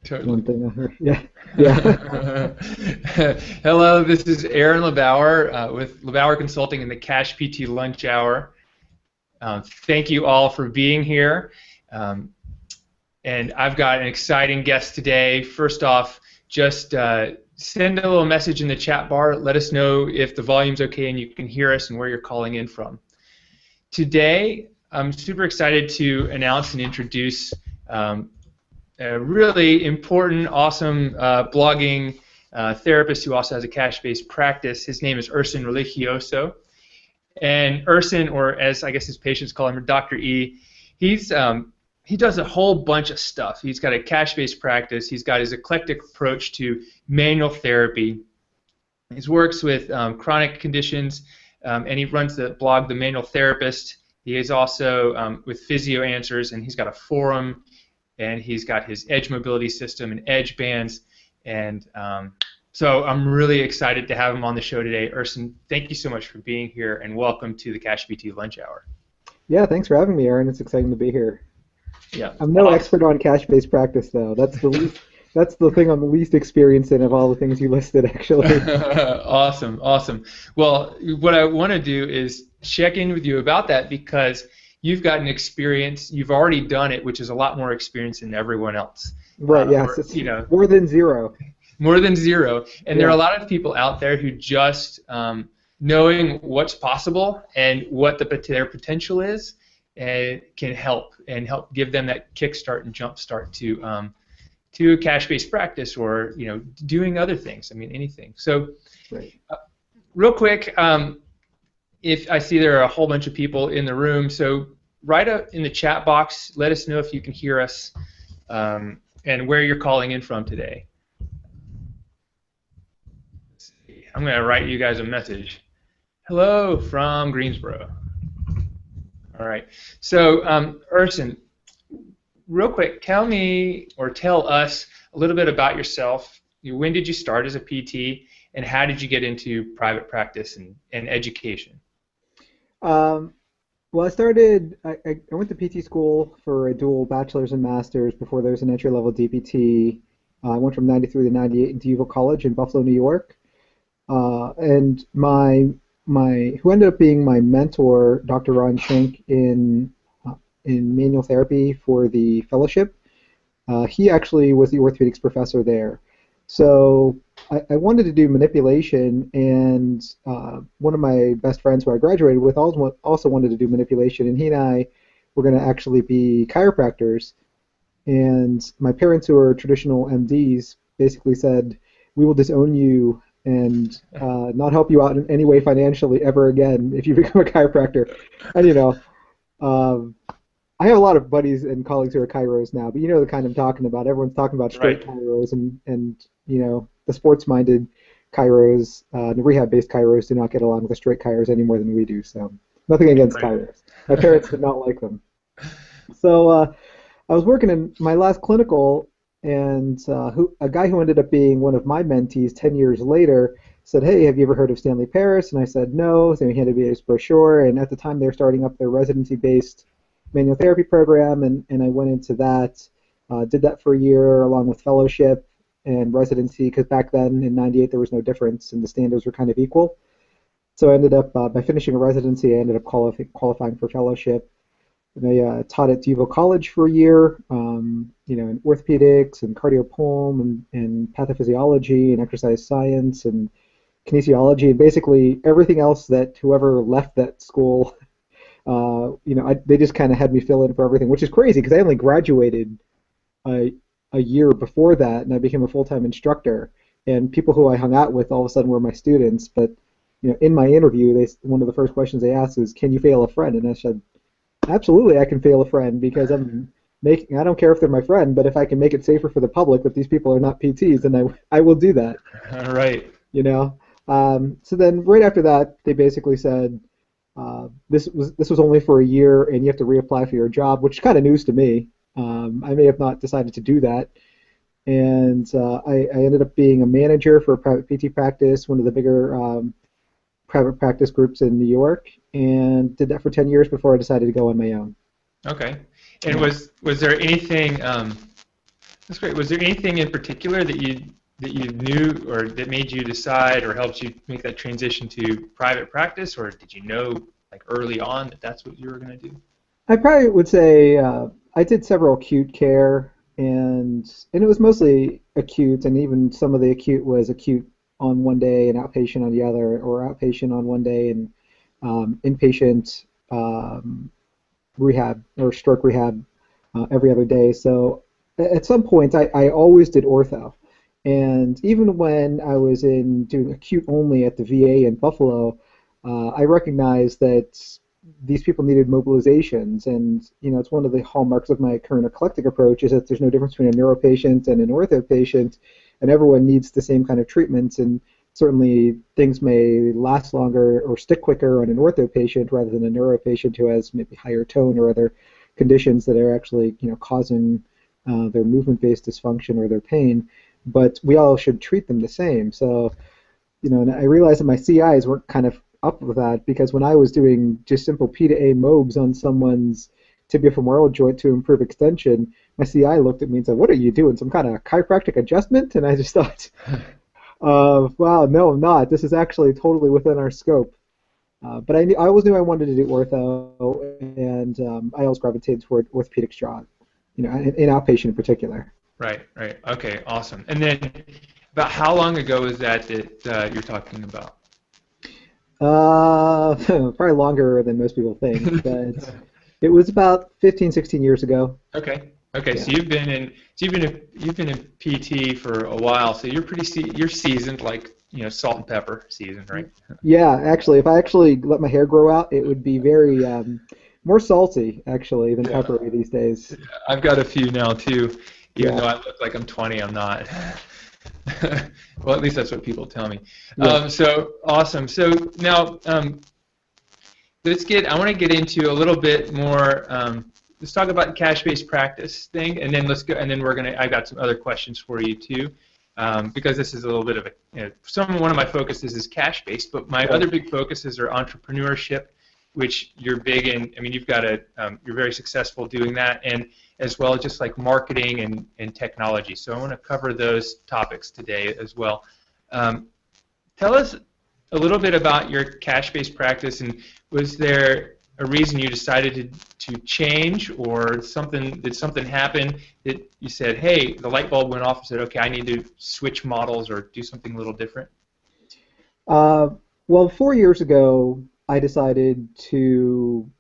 Totally. one thing I heard. Yeah, yeah. Hello, this is Aaron LeBauer with LeBauer Consulting in the CashPT Lunch Hour. Thank you all for being here. Um, and I've got an exciting guest today. First off, just send a little message in the chat bar. Let us know if the volume's okay and you can hear us and where you're calling in from. Today, I'm super excited to announce and introduce a really important, awesome blogging therapist who also has a cash-based practice. His name is Erson Religioso. And Erson, or as I guess his patients call him, Dr. E, he does a whole bunch of stuff. He's got a cash-based practice. He's got his eclectic approach to manual therapy. He works with chronic conditions, and he runs the blog, The Manual Therapist. He is also with Physio Answers, and he's got a forum, and he's got his Edge mobility system and Edge bands. And so I'm really excited to have him on the show today. Erson, thank you so much for being here, and welcome to the CashPT Lunch Hour. Yeah, thanks for having me, Aaron. It's exciting to be here. Yeah. I'm no expert on cash-based practice, though. That's the least. That's the thing I'm the least experienced in of all the things you listed, actually. Awesome, awesome. Well, what I want to do is check in with you about that because you've got an experience, you've already done it, which is a lot more experience than everyone else. Right, yes. It's more than zero. More than zero. And Yeah. there are a lot of people out there who just knowing what's possible and what their potential is can help give them that kickstart and jumpstart to a cash-based practice or doing other things. I mean, anything. So Right. real quick, if I see there are a whole bunch of people in the room, so write up in the chat box, let us know if you can hear us and where you're calling in from today. Let's see. I'm going to write you guys a message. Hello from Greensboro. All right. So, Erson, real quick, tell us a little bit about yourself. When did you start as a PT, and how did you get into private practice and education? Well, I went to PT school for a dual bachelor's and master's before there was an entry-level DPT. I went from 93 to 98 into UVA College in Buffalo, New York. And who ended up being my mentor, Dr. Ron Schenk, in manual therapy for the fellowship, he actually was the orthopedics professor there. So I wanted to do manipulation, and one of my best friends who I graduated with also wanted to do manipulation, and he and I were going to actually be chiropractors. And my parents, who are traditional MDs, basically said, "We will disown you and not help you out in any way financially ever again if you become a chiropractor." And I have a lot of buddies and colleagues who are chiros now, but you know the kind I'm talking about. Everyone's talking about straight Right. chiros, and the sports-minded chiros, the rehab-based chiros do not get along with the straight chiros any more than we do. So nothing against Right. chiros. My parents did not like them. So I was working in my last clinical, and a guy who ended up being one of my mentees 10 years later said, "Hey, have you ever heard of Stanley Paris?" And I said, "No." So he handed me his brochure, and at the time they were starting up their residency-based manual therapy program, and I went into that, did that for a year along with fellowship and residency, because back then in 98 there was no difference and the standards were kind of equal. So I ended up, by finishing a residency, I ended up qualifying for fellowship. And I taught at UVA College for a year, in orthopedics and cardiopulm and pathophysiology and exercise science and kinesiology and basically everything else that whoever left that school, they just kind of had me fill in for everything, which is crazy because I only graduated a year before that, and I became a full-time instructor. And people who I hung out with all of a sudden were my students. But in my interview, one of the first questions they asked is, "Can you fail a friend?" And I said, "Absolutely, I can fail a friend because I don't care if they're my friend, but if I can make it safer for the public that these people are not PTs, then I will do that." All right. So then right after that, they basically said, this was only for a year, and you have to reapply for your job, which is kind of news to me. I may have not decided to do that, and I ended up being a manager for a private PT practice, one of the bigger private practice groups in New York, and did that for 10 years before I decided to go on my own. Okay. And was there anything That's great. Was there anything in particular that you knew or that made you decide or helped you make that transition to private practice, or did you know like early on that that's what you were going to do? I probably would say I did several acute care, and it was mostly acute, and even some of the acute was acute on one day and outpatient on the other, or outpatient on one day and inpatient rehab or stroke rehab every other day. So at some point, I always did ortho. And even when I was in doing acute only at the VA in Buffalo, I recognized that these people needed mobilizations. And, it's one of the hallmarks of my current eclectic approach is that there's no difference between a neuro patient and an ortho patient, and everyone needs the same kind of treatments. And certainly things may last longer or stick quicker on an ortho patient rather than a neuro patient who has maybe higher tone or other conditions that are actually, causing their movement-based dysfunction or their pain. But we all should treat them the same. So, and I realized that my CIs weren't kind of up with that, because when I was doing just simple P to A mobs on someone's tibiofemoral joint to improve extension, my CI looked at me and said, "What are you doing? Some kind of chiropractic adjustment?" And I just thought, wow, no, I'm not. This is actually totally within our scope. But I always knew I wanted to do ortho, and I always gravitated toward orthopedic jaw, in outpatient in particular. Right, right. Okay, awesome. And then about how long ago is that you're talking about? Probably longer than most people think, but it was about 15, 16 years ago. Okay. Okay. Yeah. So you've been in PT for a while. So you're seasoned, like salt and pepper seasoned, right? Yeah, actually, if I actually let my hair grow out, it would be very more salty actually than peppery these days. I've got a few now too. Even Yeah. though I look like I'm 20, I'm not. Well, at least that's what people tell me. Yeah. So awesome. So now I want to get into a little bit more. Let's talk about the cash-based practice thing, and then let's go. And then I've got some other questions for you too, because this is a little bit of one of my focuses is cash-based, but my other big focuses are entrepreneurship, which you're big in. I mean, you're very successful doing that, and as well as just like marketing and technology. So I want to cover those topics today as well. Tell us a little bit about your cash-based practice, and was there a reason you decided to change, or did something happen that you said, hey, the light bulb went off and said, okay, I need to switch models or do something a little different? Well, 4 years ago, I decided to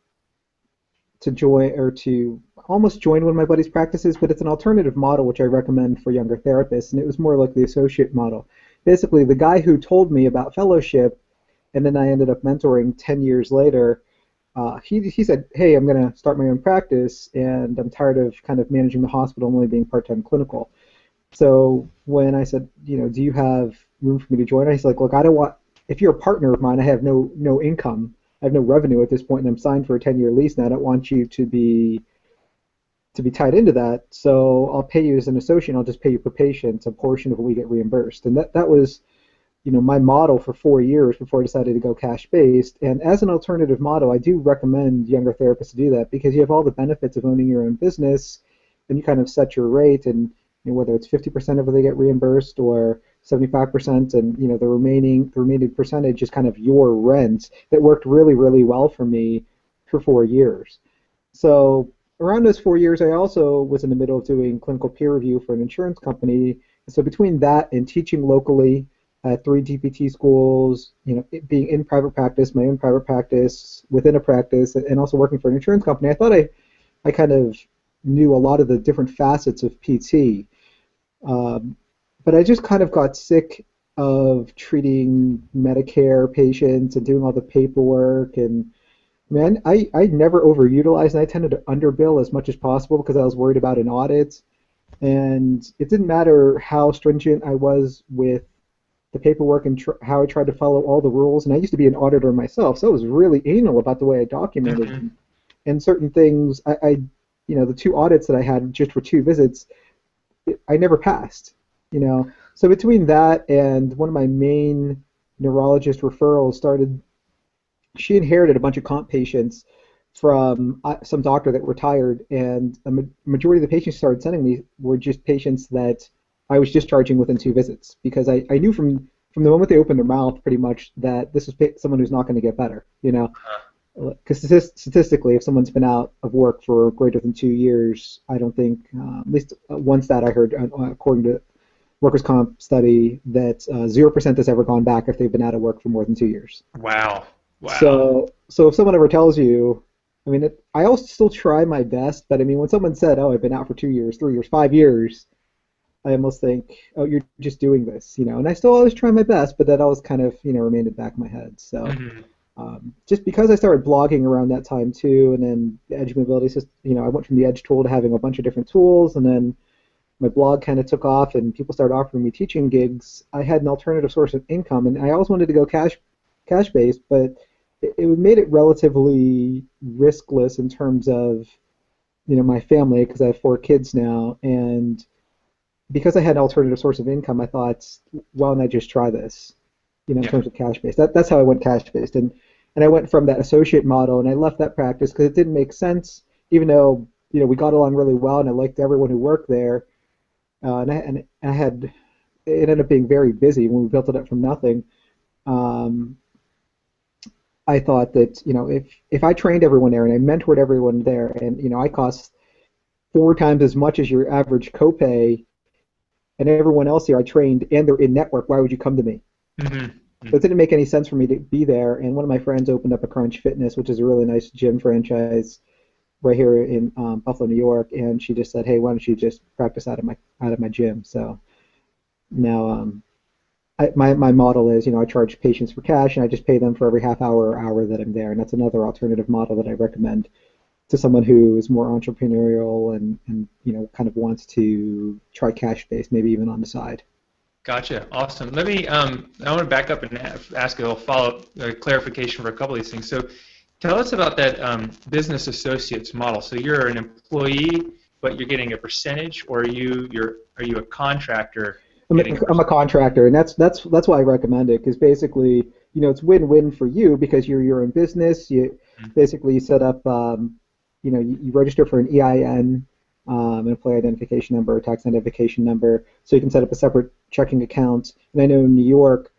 join, or to almost join one of my buddy's practices, but it's an alternative model which I recommend for younger therapists, and it was more like the associate model. Basically, the guy who told me about fellowship, and then I ended up mentoring 10 years later, he said, hey, I'm going to start my own practice, and I'm tired of kind of managing the hospital and only being part-time clinical. So when I said, do you have room for me to join? He's like, look, I don't want, if you're a partner of mine, I have no income. I have no revenue at this point, and I'm signed for a 10-year lease, and I don't want you to be tied into that. So I'll pay you as an associate. I'll just pay you per patient a portion of what we get reimbursed. And that was, my model for 4 years before I decided to go cash-based. And as an alternative model, I do recommend younger therapists to do that, because you have all the benefits of owning your own business, and you kind of set your rate, and whether it's 50% of what they get reimbursed or 75%, and the remaining percentage is kind of your rent. That worked really, really well for me for 4 years. So around those 4 years, I also was in the middle of doing clinical peer review for an insurance company. So between that and teaching locally at 3 DPT schools, being in private practice, my own private practice, within a practice, and also working for an insurance company, I thought I kind of knew a lot of the different facets of PT. But I just kind of got sick of treating Medicare patients and doing all the paperwork. And man, I never overutilized, and I tended to underbill as much as possible because I was worried about an audit. And it didn't matter how stringent I was with the paperwork and how I tried to follow all the rules. And I used to be an auditor myself, so I was really anal about the way I documented. Mm-hmm. And certain things, the 2 audits that I had just for 2 visits, I never passed. So between that and one of my main neurologist referrals she inherited a bunch of comp patients from some doctor that retired, and the majority of the patients he started sending me were just patients that I was discharging within 2 visits because I knew from the moment they opened their mouth pretty much that this was someone who's not going to get better, you know. Because statistically, if someone's been out of work for greater than 2 years, I don't think, at least one stat I heard, according to workers' comp study, that 0% has ever gone back if they've been out of work for more than 2 years. Wow. Wow. So if someone ever tells you, I mean, I also still try my best, but I mean, when someone said, "Oh, I've been out for 2 years, 3 years, 5 years," I almost think, "Oh, you're just doing this," you know. And I still always try my best, but that always kind of, remained in the back of my head. So. Hmm. Just because I started blogging around that time too, and then the Edge mobility system, I went from the Edge tool to having a bunch of different tools, and then my blog kind of took off, and people started offering me teaching gigs. I had an alternative source of income, and I always wanted to go cash based, but it made it relatively riskless in terms of my family because I have 4 kids now, and because I had an alternative source of income, I thought, why don't I just try this? In Yeah. terms of cash based. That's how I went cash based, and I went from that associate model, and I left that practice because it didn't make sense, even though we got along really well, and I liked everyone who worked there, and I had it ended up being very busy when we built it up from nothing. Um, I thought that if I trained everyone there and I mentored everyone there, and I cost 4 times as much as your average copay, and everyone else here I trained and they're in network, why would you come to me? Hmm. So it didn't make any sense for me to be there, and one of my friends opened up a Crunch Fitness, which is a really nice gym franchise right here in Buffalo, New York, and she just said, "Hey, why don't you just practice out of my gym?" So now my model is, I charge patients for cash, and I just pay them for every half hour or hour that I'm there, and that's another alternative model that I recommend to someone who is more entrepreneurial and kind of wants to try cash based, maybe even on the side. Gotcha. Awesome. Let me. I want to back up and ask a little follow-up clarification for a couple of these things. So, tell us about that business associates model. So, you're an employee, but you're getting a percentage, or are you a contractor getting a I'm a percentage? contractor, and that's why I recommend it because basically, it's win-win for you because you're your own business. You basically you set up, you register for an EIN, an employee identification number, a tax identification number, so you can set up a separate checking account. And I know in New York,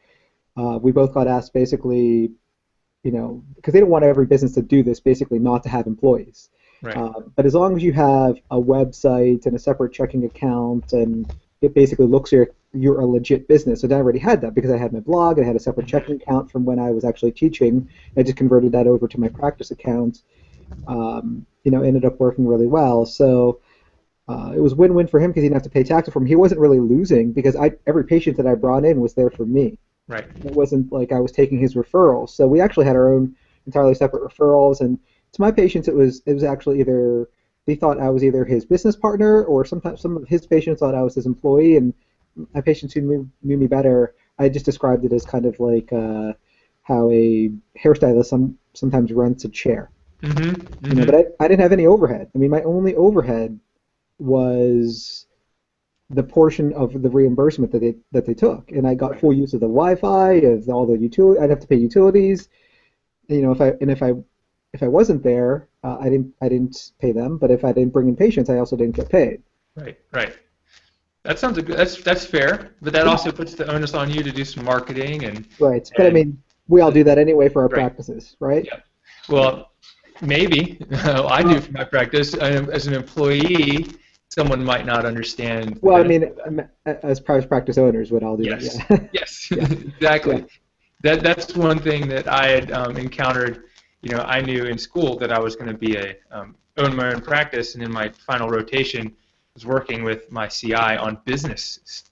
we both got asked basically, because they don't want every business to do this, basically not to have employees. Right. But as long as you have a website and a separate checking account, and it basically looks like you're a legit business. So I already had that because I had my blog, I had a separate checking account from when I was actually teaching. I just converted that over to my practice account. Ended up working really well. So it was win-win for him because he didn't have to pay taxes for him. He wasn't really losing because every patient that I brought in was there for me. Right. It wasn't like I was taking his referrals. So we actually had our own entirely separate referrals. And to my patients, it was actually either they thought I was either his business partner, or sometimes some of his patients thought I was his employee. And my patients who knew me better, I just described it as kind of like how a hairstylist sometimes rents a chair. Mm-hmm. But Mm-hmm. I didn't have any overhead. I mean, my only overhead was the portion of the reimbursement that they took, and I got Right. full use of the Wi-Fi, of all the utility. I'd have to pay utilities. If I wasn't there, I didn't pay them. But if I didn't bring in patients, I also didn't get paid. Right. Right. That sounds good. That's fair, but that Yeah. also puts the onus on you to do some marketing Right. But I and mean, we all do that anyway for our right. practices, right? Yeah. Well, maybe I do Uh, for my practice. As an employee, someone might not understand the well, I benefit. mean, as private practice owners, would all do that. Yes. Yeah. Yes. Yeah. Yeah. Exactly. That's one thing that I had encountered. I knew in school that I was going to be own my own practice, and in my final rotation, was working with my CI on business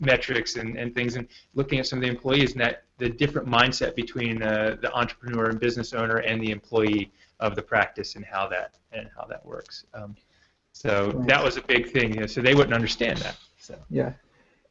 metrics and things, and looking at some of the employees and the different mindset between the entrepreneur and business owner and the employee of the practice, and how that works. So Right. that was a big thing. So they wouldn't understand that. So. Yeah.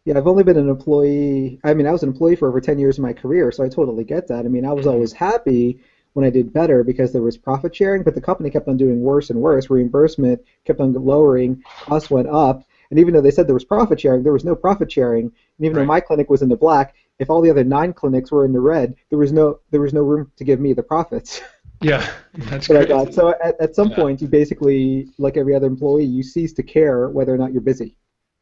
Yeah, I've only been an employee. I mean, I was an employee for over 10 years of my career, so I totally get that. I mean, I was Hmm. always happy when I did better because there was profit sharing, but the company kept on doing worse and worse. Reimbursement kept on lowering, costs went up, and even though they said there was profit sharing, there was no profit sharing. And even though Right. my clinic was in the black, if all the other 9 clinics were in the red, there was no room to give me the profits. Yeah, that's But I got crazy. so at some Yeah, point you basically, like every other employee, you cease to care whether or not you're busy.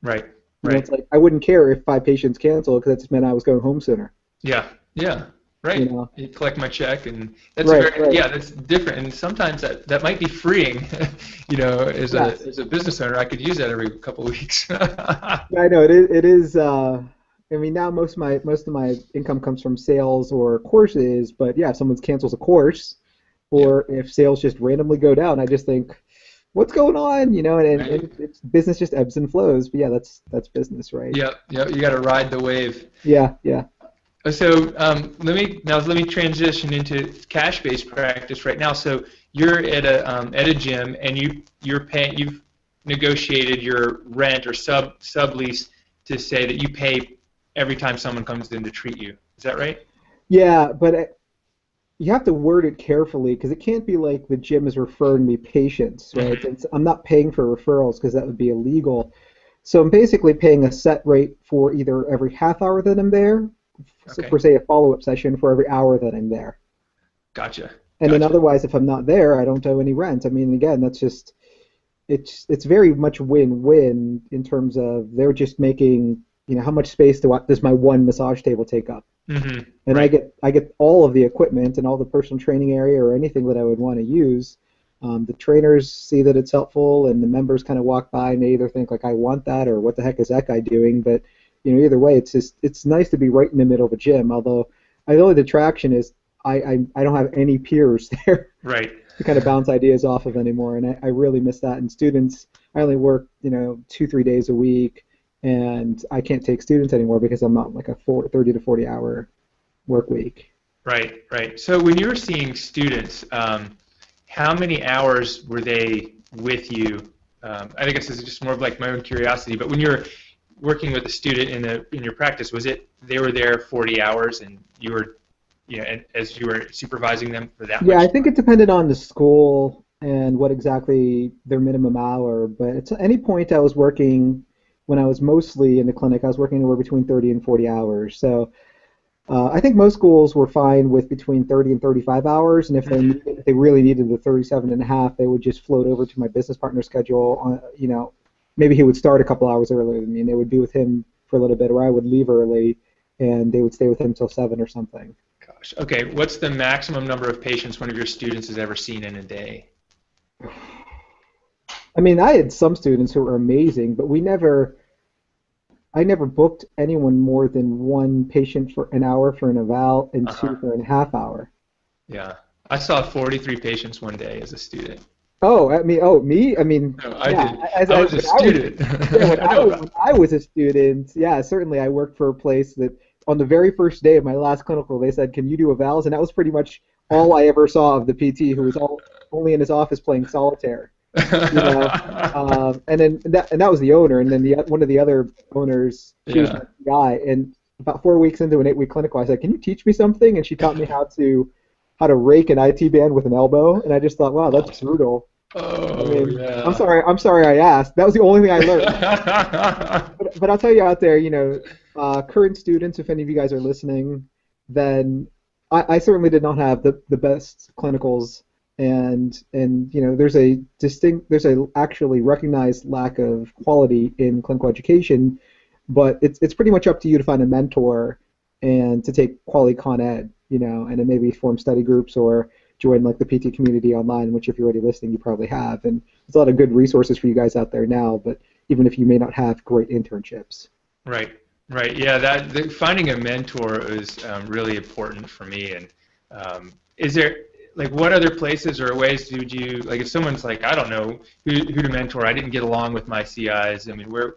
right, You know, right. it's like I wouldn't care if 5 patients canceled because that just meant I was going home sooner. Yeah, yeah, You right. know, You collect my check, and that's a right, very, right, yeah, that's different. And sometimes that might be freeing, yes. as a business owner, I could use that every couple of weeks. Yeah, I know it is. It is. I mean, now most of my income comes from sales or courses, but yeah, if someone cancels a course, Yeah, or if sales just randomly go down, I just think, what's going on? You know, right. and it's business just ebbs and flows. But yeah, that's business, right? Yeah, yeah. You got to ride the wave. Yeah, yeah. So let me transition into cash-based practice right now. So you're at a gym, and you've negotiated your rent or sublease to say that you pay every time someone comes in to treat you. Is that right? Yeah, but you have to word it carefully because it can't be like the gym is referring me patients, right? Hmm. I'm not paying for referrals because that would be illegal. So I'm basically paying a set rate for either every half hour that I'm there, so Okay, for say a follow-up session for every hour that I'm there. gotcha, And then gotcha. otherwise, if I'm not there, I don't owe any rent. I mean, again, that's just it's very much win-win in terms of they're just making, how much space does my one massage table take up? Hmm. And Right. I get all of the equipment and all the personal training area or anything that I would want to use. The trainers see that it's helpful, and the members kind of walk by and they either think like I want that or what the heck is that guy doing? But either way, it's nice to be right in the middle of a gym. Although the only detraction is I don't have any peers there Right. to kind of bounce ideas off of anymore, and I really miss that. And students, I only work 2 3 days a week, and I can't take students anymore because I'm not like a 30 to 40 hour work week. Right. Right. So when you were seeing students, how many hours were they with you? I think this is just more of like my own curiosity, but when you're working with a student in your practice, was it they were there 40 hours and you were, and as you were supervising them for that Yeah, I much think time? it depended on the school and what exactly their minimum hour, but at any point I was working when I was mostly in the clinic, I was working anywhere between 30 and 40 hours. So I think most schools were fine with between 30 and 35 hours, and Hmm. if they really needed the 37 and a half, they would just float over to my business partner schedule. Maybe he would start a couple hours earlier than me, and they would be with him for a little bit, or I would leave early, and they would stay with him till 7 or something. Gosh. Okay. What's the maximum number of patients one of your students has ever seen in a day? I mean, I had some students who were amazing, but I never booked anyone more than one patient for an hour for an eval and two Uh-huh. for a half hour. Yeah. I saw 43 patients one day as a student. Me? I mean, No, I yeah. did. I was a When I was, student. yeah, I know. when I was a student, yeah, certainly I worked for a place that on the very first day of my last clinical, they said, "Can you do evals?" And that was pretty much all I ever saw of the PT, who was only in his office playing solitaire. you know. And that was the owner, and then the one of the other owners, she was my Yeah. guy. And about 4 weeks into an 8 week clinical, I said, "Can you teach me something?" And she taught me how to rake an IT band with an elbow. And I just thought, wow, that's Awesome. brutal. I Oh mean, yeah. I'm sorry I asked. That was the only thing I learned. But I'll tell you out there, current students, if any of you guys are listening, then I certainly did not have the best clinicals, and there's a actually recognized lack of quality in clinical education, but it's pretty much up to you to find a mentor and to take quality con ed, and then maybe form study groups or join like the PT community online, which if you're already listening, you probably have. And there's a lot of good resources for you guys out there now, but even if you may not have great internships. Right, right. Yeah, finding a mentor is really important for me. And is there like what other places or ways would you like if someone's like I don't know who to mentor? I didn't get along with my CIs. I mean, where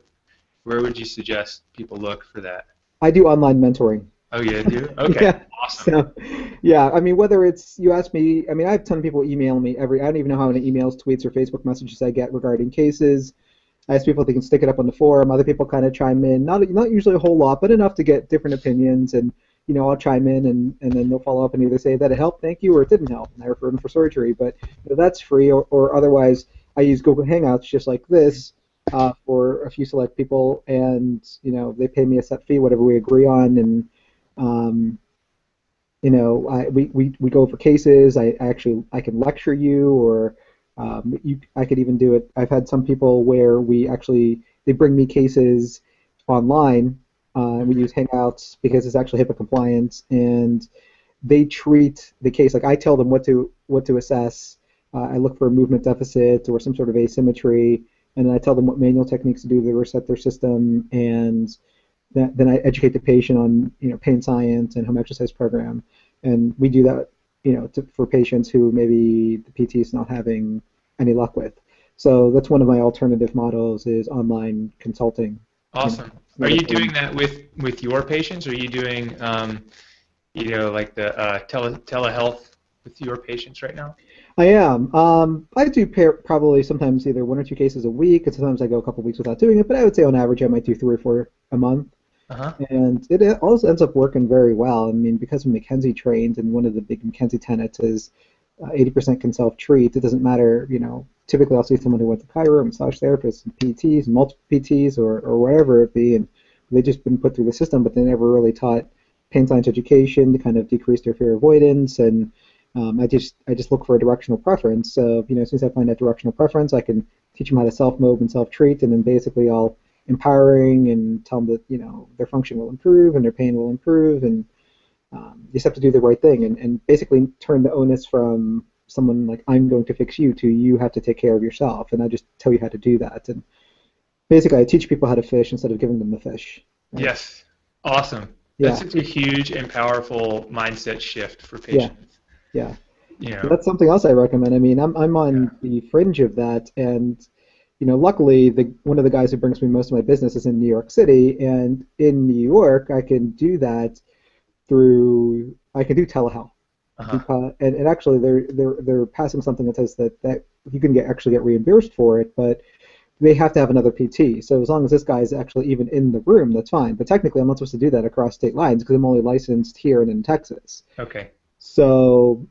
would you suggest people look for that? I do online mentoring. Oh, yeah, do? Okay, Yeah. awesome. So, yeah, I mean, whether it's you ask me, I mean, I have a ton of people email me I don't even know how many emails, tweets, or Facebook messages I get regarding cases. I ask people if they can stick it up on the forum. Other people kind of chime in, not usually a whole lot, but enough to get different opinions. And I'll chime in, and then they'll follow up and either say that it helped, thank you, or it didn't help, and I refer them for surgery. But that's free, or otherwise, I use Google Hangouts just like this for a few select people, and they pay me a set fee, whatever we agree on, um, we go over cases. I can lecture you, or I could even do it. I've had some people where they bring me cases online. We use Hangouts because it's actually HIPAA compliant, and they treat the case like I tell them what to assess. I look for a movement deficit or some sort of asymmetry, and then I tell them what manual techniques to do to reset their system, and then I educate the patient on pain science and home exercise program, and we do that for patients who maybe the PT is not having any luck with. So that's one of my alternative models is online consulting. Awesome. Are you doing that with your patients? Or are you doing like the telehealth with your patients right now? I am. I do probably sometimes either 1 or 2 cases a week, and sometimes I go a couple weeks without doing it. But I would say on average I might do 3 or 4 a month. Uh-huh. And it also ends up working very well. I mean, because I'm McKenzie trained, and one of the big McKenzie tenets is 80% can self-treat. It doesn't matter, typically I'll see someone who went to chiro, massage therapists, and PTs, multiple PTs, or whatever it be, and they've just been put through the system, but they never really taught pain science education to kind of decrease their fear avoidance, and I just look for a directional preference. So, as soon as I find that directional preference, I can teach them how to self-mob and self-treat, and then basically I'll empowering and tell them that their function will improve and their pain will improve, and you just have to do the right thing and basically turn the onus from someone like I'm going to fix you to you have to take care of yourself, and I just tell you how to do that. And basically I teach people how to fish instead of giving them the fish. Right? Yes, awesome. Yeah. That's such a huge and powerful mindset shift for patients. Yeah. So that's something else I recommend. I mean, I'm on the fringe of that, and luckily, one of the guys who brings me most of my business is in New York City, and in New York, I can do that I can do telehealth, and actually, they're passing something that says that you can actually get reimbursed for it, but they have to have another PT. So as long as this guy is actually even in the room, that's fine. But technically, I'm not supposed to do that across state lines because I'm only licensed here and in Texas. Okay. So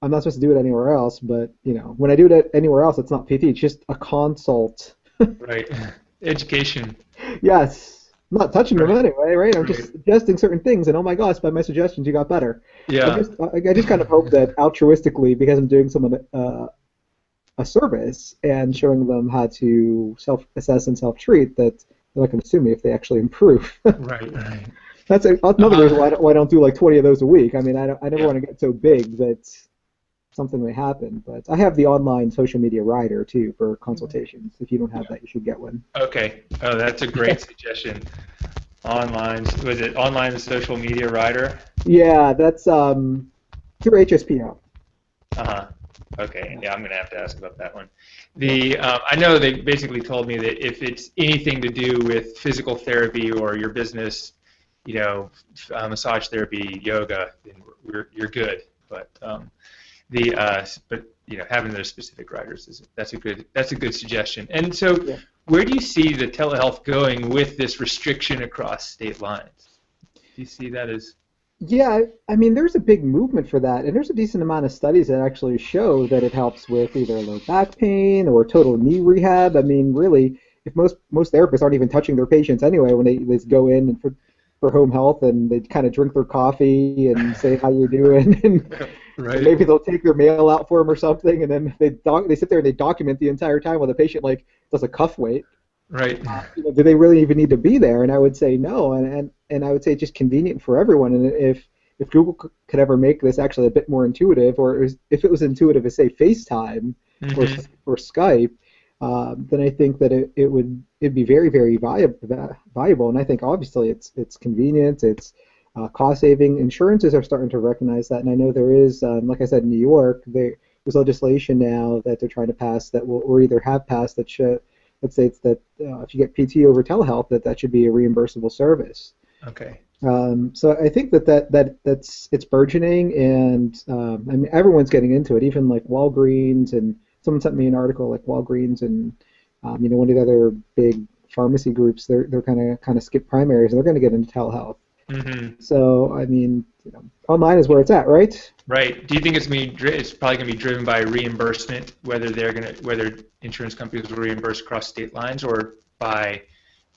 I'm not supposed to do it anywhere else, but when I do it anywhere else, it's not PT. It's just a consult. Right. Education. Yes. I'm not touching them anyway, right? I'm just suggesting certain things, and oh my gosh, by my suggestions, you got better. Yeah. I just kind of hope that altruistically, because I'm doing someone a service and showing them how to self-assess and self-treat, that they're not going to sue me if they actually improve. Right. That's another reason why I don't do like 20 of those a week. I mean, I never want to get so big that something may happen, but I have the online social media rider too for consultations. If you don't have that, you should get one. Okay. Oh, that's a great suggestion. Was it online social media rider? Yeah, that's through HSPO. Okay. Yeah, I'm gonna have to ask about that one. I know they basically told me that if it's anything to do with physical therapy or your business, massage therapy, yoga, then you're good. But having those specific riders that's a good suggestion. And so, where do you see the telehealth going with this restriction across state lines? Do you see that as? Yeah, I mean, there's a big movement for that, and there's a decent amount of studies that actually show that it helps with either low back pain or total knee rehab. I mean, really, if most therapists aren't even touching their patients anyway when they go in and for home health, and they kind of drink their coffee and say how you're doing, and right. Maybe they'll take their mail out for them or something, and then they sit there and they document the entire time while the patient does a cuff weight. Right. Do they really even need to be there? And I would say no, and I would say it's just convenient for everyone. And if Google could ever make this actually a bit more intuitive, or if it was intuitive as say FaceTime or Skype, then I think that it'd be very, very valuable. And I think obviously it's convenient, it's cost saving. Insurances are starting to recognize that, and I know there is, like I said, in New York, there's legislation now that they're trying to pass that will, or either have passed that states that if you get PT over telehealth, that should be a reimbursable service. Okay. So I think it's burgeoning, and I mean everyone's getting into it. Even like Walgreens, and someone sent me an article like Walgreens and one of the other big pharmacy groups. They're kind of skip primaries, and they're going to get into telehealth. Mm-hmm. So I mean, online is where it's at, right? Right. Do you think it's probably going to be driven by reimbursement, whether insurance companies will reimburse across state lines, or by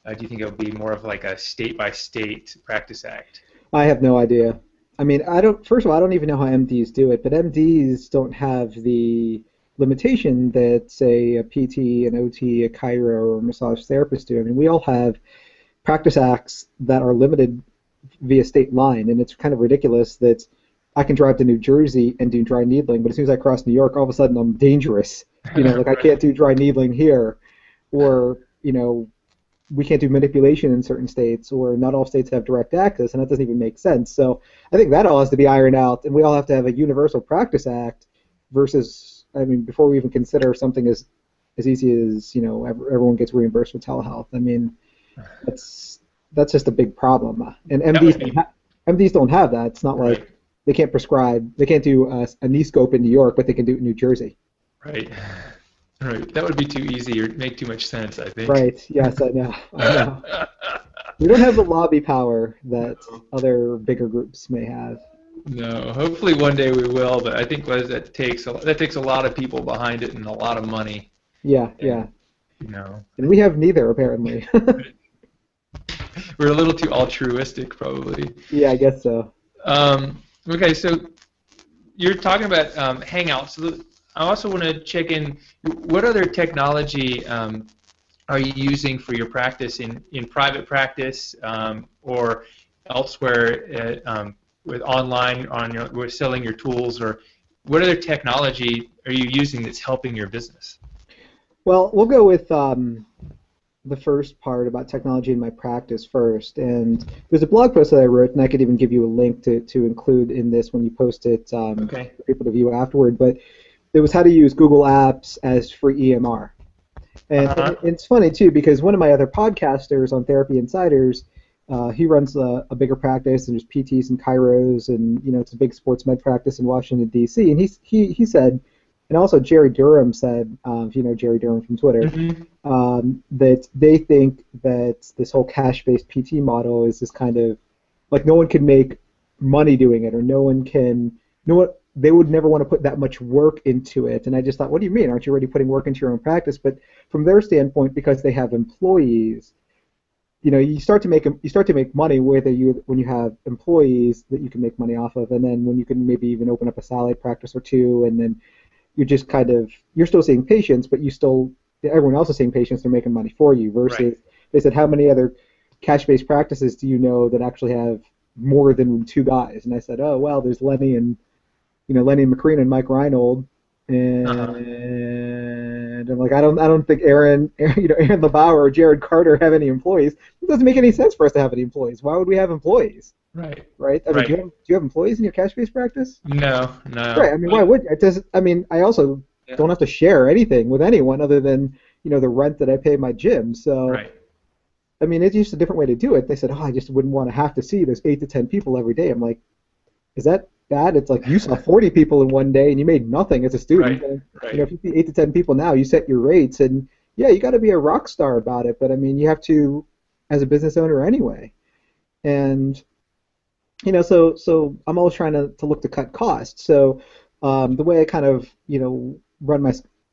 do you think it'll be more of like a state-by-state practice act? I have no idea. I mean, I don't. First of all, I don't even know how MDs do it, but MDs don't have the limitation that, say, a PT, an OT, a chiro, or a massage therapist do. I mean, we all have practice acts that are limited via state line, and it's kind of ridiculous that I can drive to New Jersey and do dry needling, but as soon as I cross New York, all of a sudden I'm dangerous. Like I can't do dry needling here, or we can't do manipulation in certain states, or not all states have direct access, and that doesn't even make sense. So I think that all has to be ironed out, and we all have to have a universal practice act versus, I mean, before we even consider something as easy as, everyone gets reimbursed for telehealth. I mean, that's just a big problem. And MDs don't have that. It's not like they can't prescribe, they can't do a knee scope in New York, but they can do it in New Jersey. Right. Right. That would be too easy or make too much sense, I think. Right. Yes, I know. We don't have the lobby power that other bigger groups may have. No. Hopefully one day we will, but I think that takes a lot of people behind it and a lot of money. Yeah. And we have neither, apparently. We're a little too altruistic, probably. Yeah, I guess so. Okay, so you're talking about Hangouts. So I also want to check in, what other technology are you using for your practice in private practice or elsewhere with online with selling your tools, or what other technology are you using that's helping your business? Well, we'll go with the first part about technology in my practice first. And there's a blog post that I wrote, and I could even give you a link to include in this when you post it for people to view afterward. But it was how to use Google Apps as free EMR. And it's funny, too, because one of my other podcasters on Therapy Insiders, he runs a bigger practice, and there's PTs and chiros, and it's a big sports med practice in Washington, D.C. And he said, and also Jerry Durham said, if you know Jerry Durham from Twitter, that they think that this whole cash-based PT model is this kind of, like, no one can make money doing it, or they would never want to put that much work into it. And I just thought, what do you mean? Aren't you already putting work into your own practice? But from their standpoint, because they have employees, you start to make money when you have employees that you can make money off of, and then when you can maybe even open up a satellite practice or two, and then you're just you're still seeing patients, but everyone else is seeing patients, they're making money for you, versus they said, how many other cash-based practices do you know that actually have more than two guys? And I said, oh, well, there's Lenny and McCreen and Mike Reinold, and I'm like, I don't think Aaron LeBauer or Jared Carter have any employees. It doesn't make any sense for us to have any employees. Why would we have employees? Right. I mean, do you have employees in your cash-based practice? No. Right. I mean, why would it? I mean, I also don't have to share anything with anyone other than the rent that I pay my gym. So, I mean, it's just a different way to do it. They said, oh, I just wouldn't want to have to see those 8 to 10 people every day. I'm like, is that bad? It's like you saw 40 people in one day and you made nothing as a student. And, if you see 8 to 10 people now, you set your rates, and yeah, you got to be a rock star about it. But I mean, you have to, as a business owner anyway. And so I'm always trying to look to cut costs. So the way I kind of run my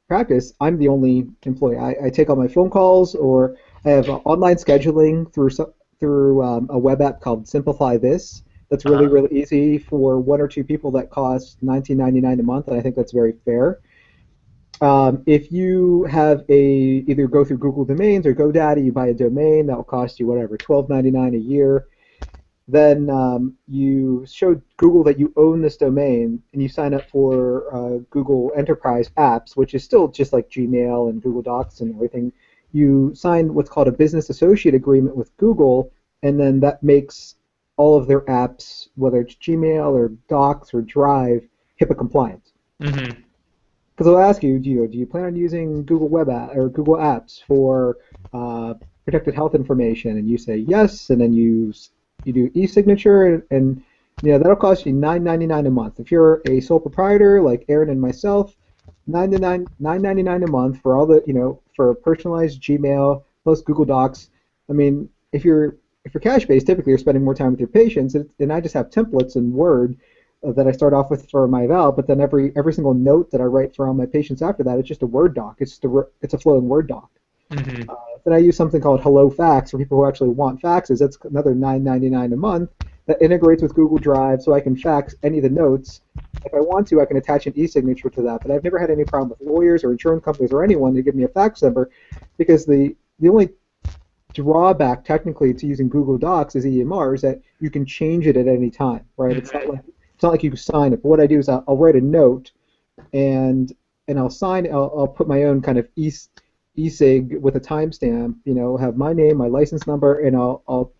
practice, I'm the only employee. I take all my phone calls, or I have online scheduling through a web app called Simplify This. That's really, really easy for one or two people. That costs $19.99 a month, and I think that's very fair. If you have either go through Google Domains or GoDaddy, you buy a domain, that will cost you whatever, $12.99 a year. Then you show Google that you own this domain, and you sign up for Google Enterprise Apps, which is still just like Gmail and Google Docs and everything. You sign what's called a business associate agreement with Google, and then that makes all of their apps, whether it's Gmail or Docs or Drive, HIPAA compliant. Because they'll ask you, do you plan on using Google Web App or Google Apps for protected health information? And you say yes, and then you do e-signature, and that'll cost you $9.99 a month. If you're a sole proprietor like Aaron and myself, $9.99 a month for all the for personalized Gmail plus Google Docs. I mean, if you're cash-based, typically you're spending more time with your patients, and I just have templates in Word that I start off with for my eval, but then every single note that I write for all my patients after that, it's just a Word doc. It's a flowing Word doc. Then I use something called Hello Fax for people who actually want faxes. That's another $9.99 a month, that integrates with Google Drive, so I can fax any of the notes. If I want to, I can attach an e-signature to that. But I've never had any problem with lawyers or insurance companies or anyone to give me a fax number, because the only drawback technically to using Google Docs as EMR is that you can change it at any time, right? It's not like you can sign it. But what I do is I'll write a note, and I'll put my own kind of e-sig with a timestamp, have my name, my license number, and I'll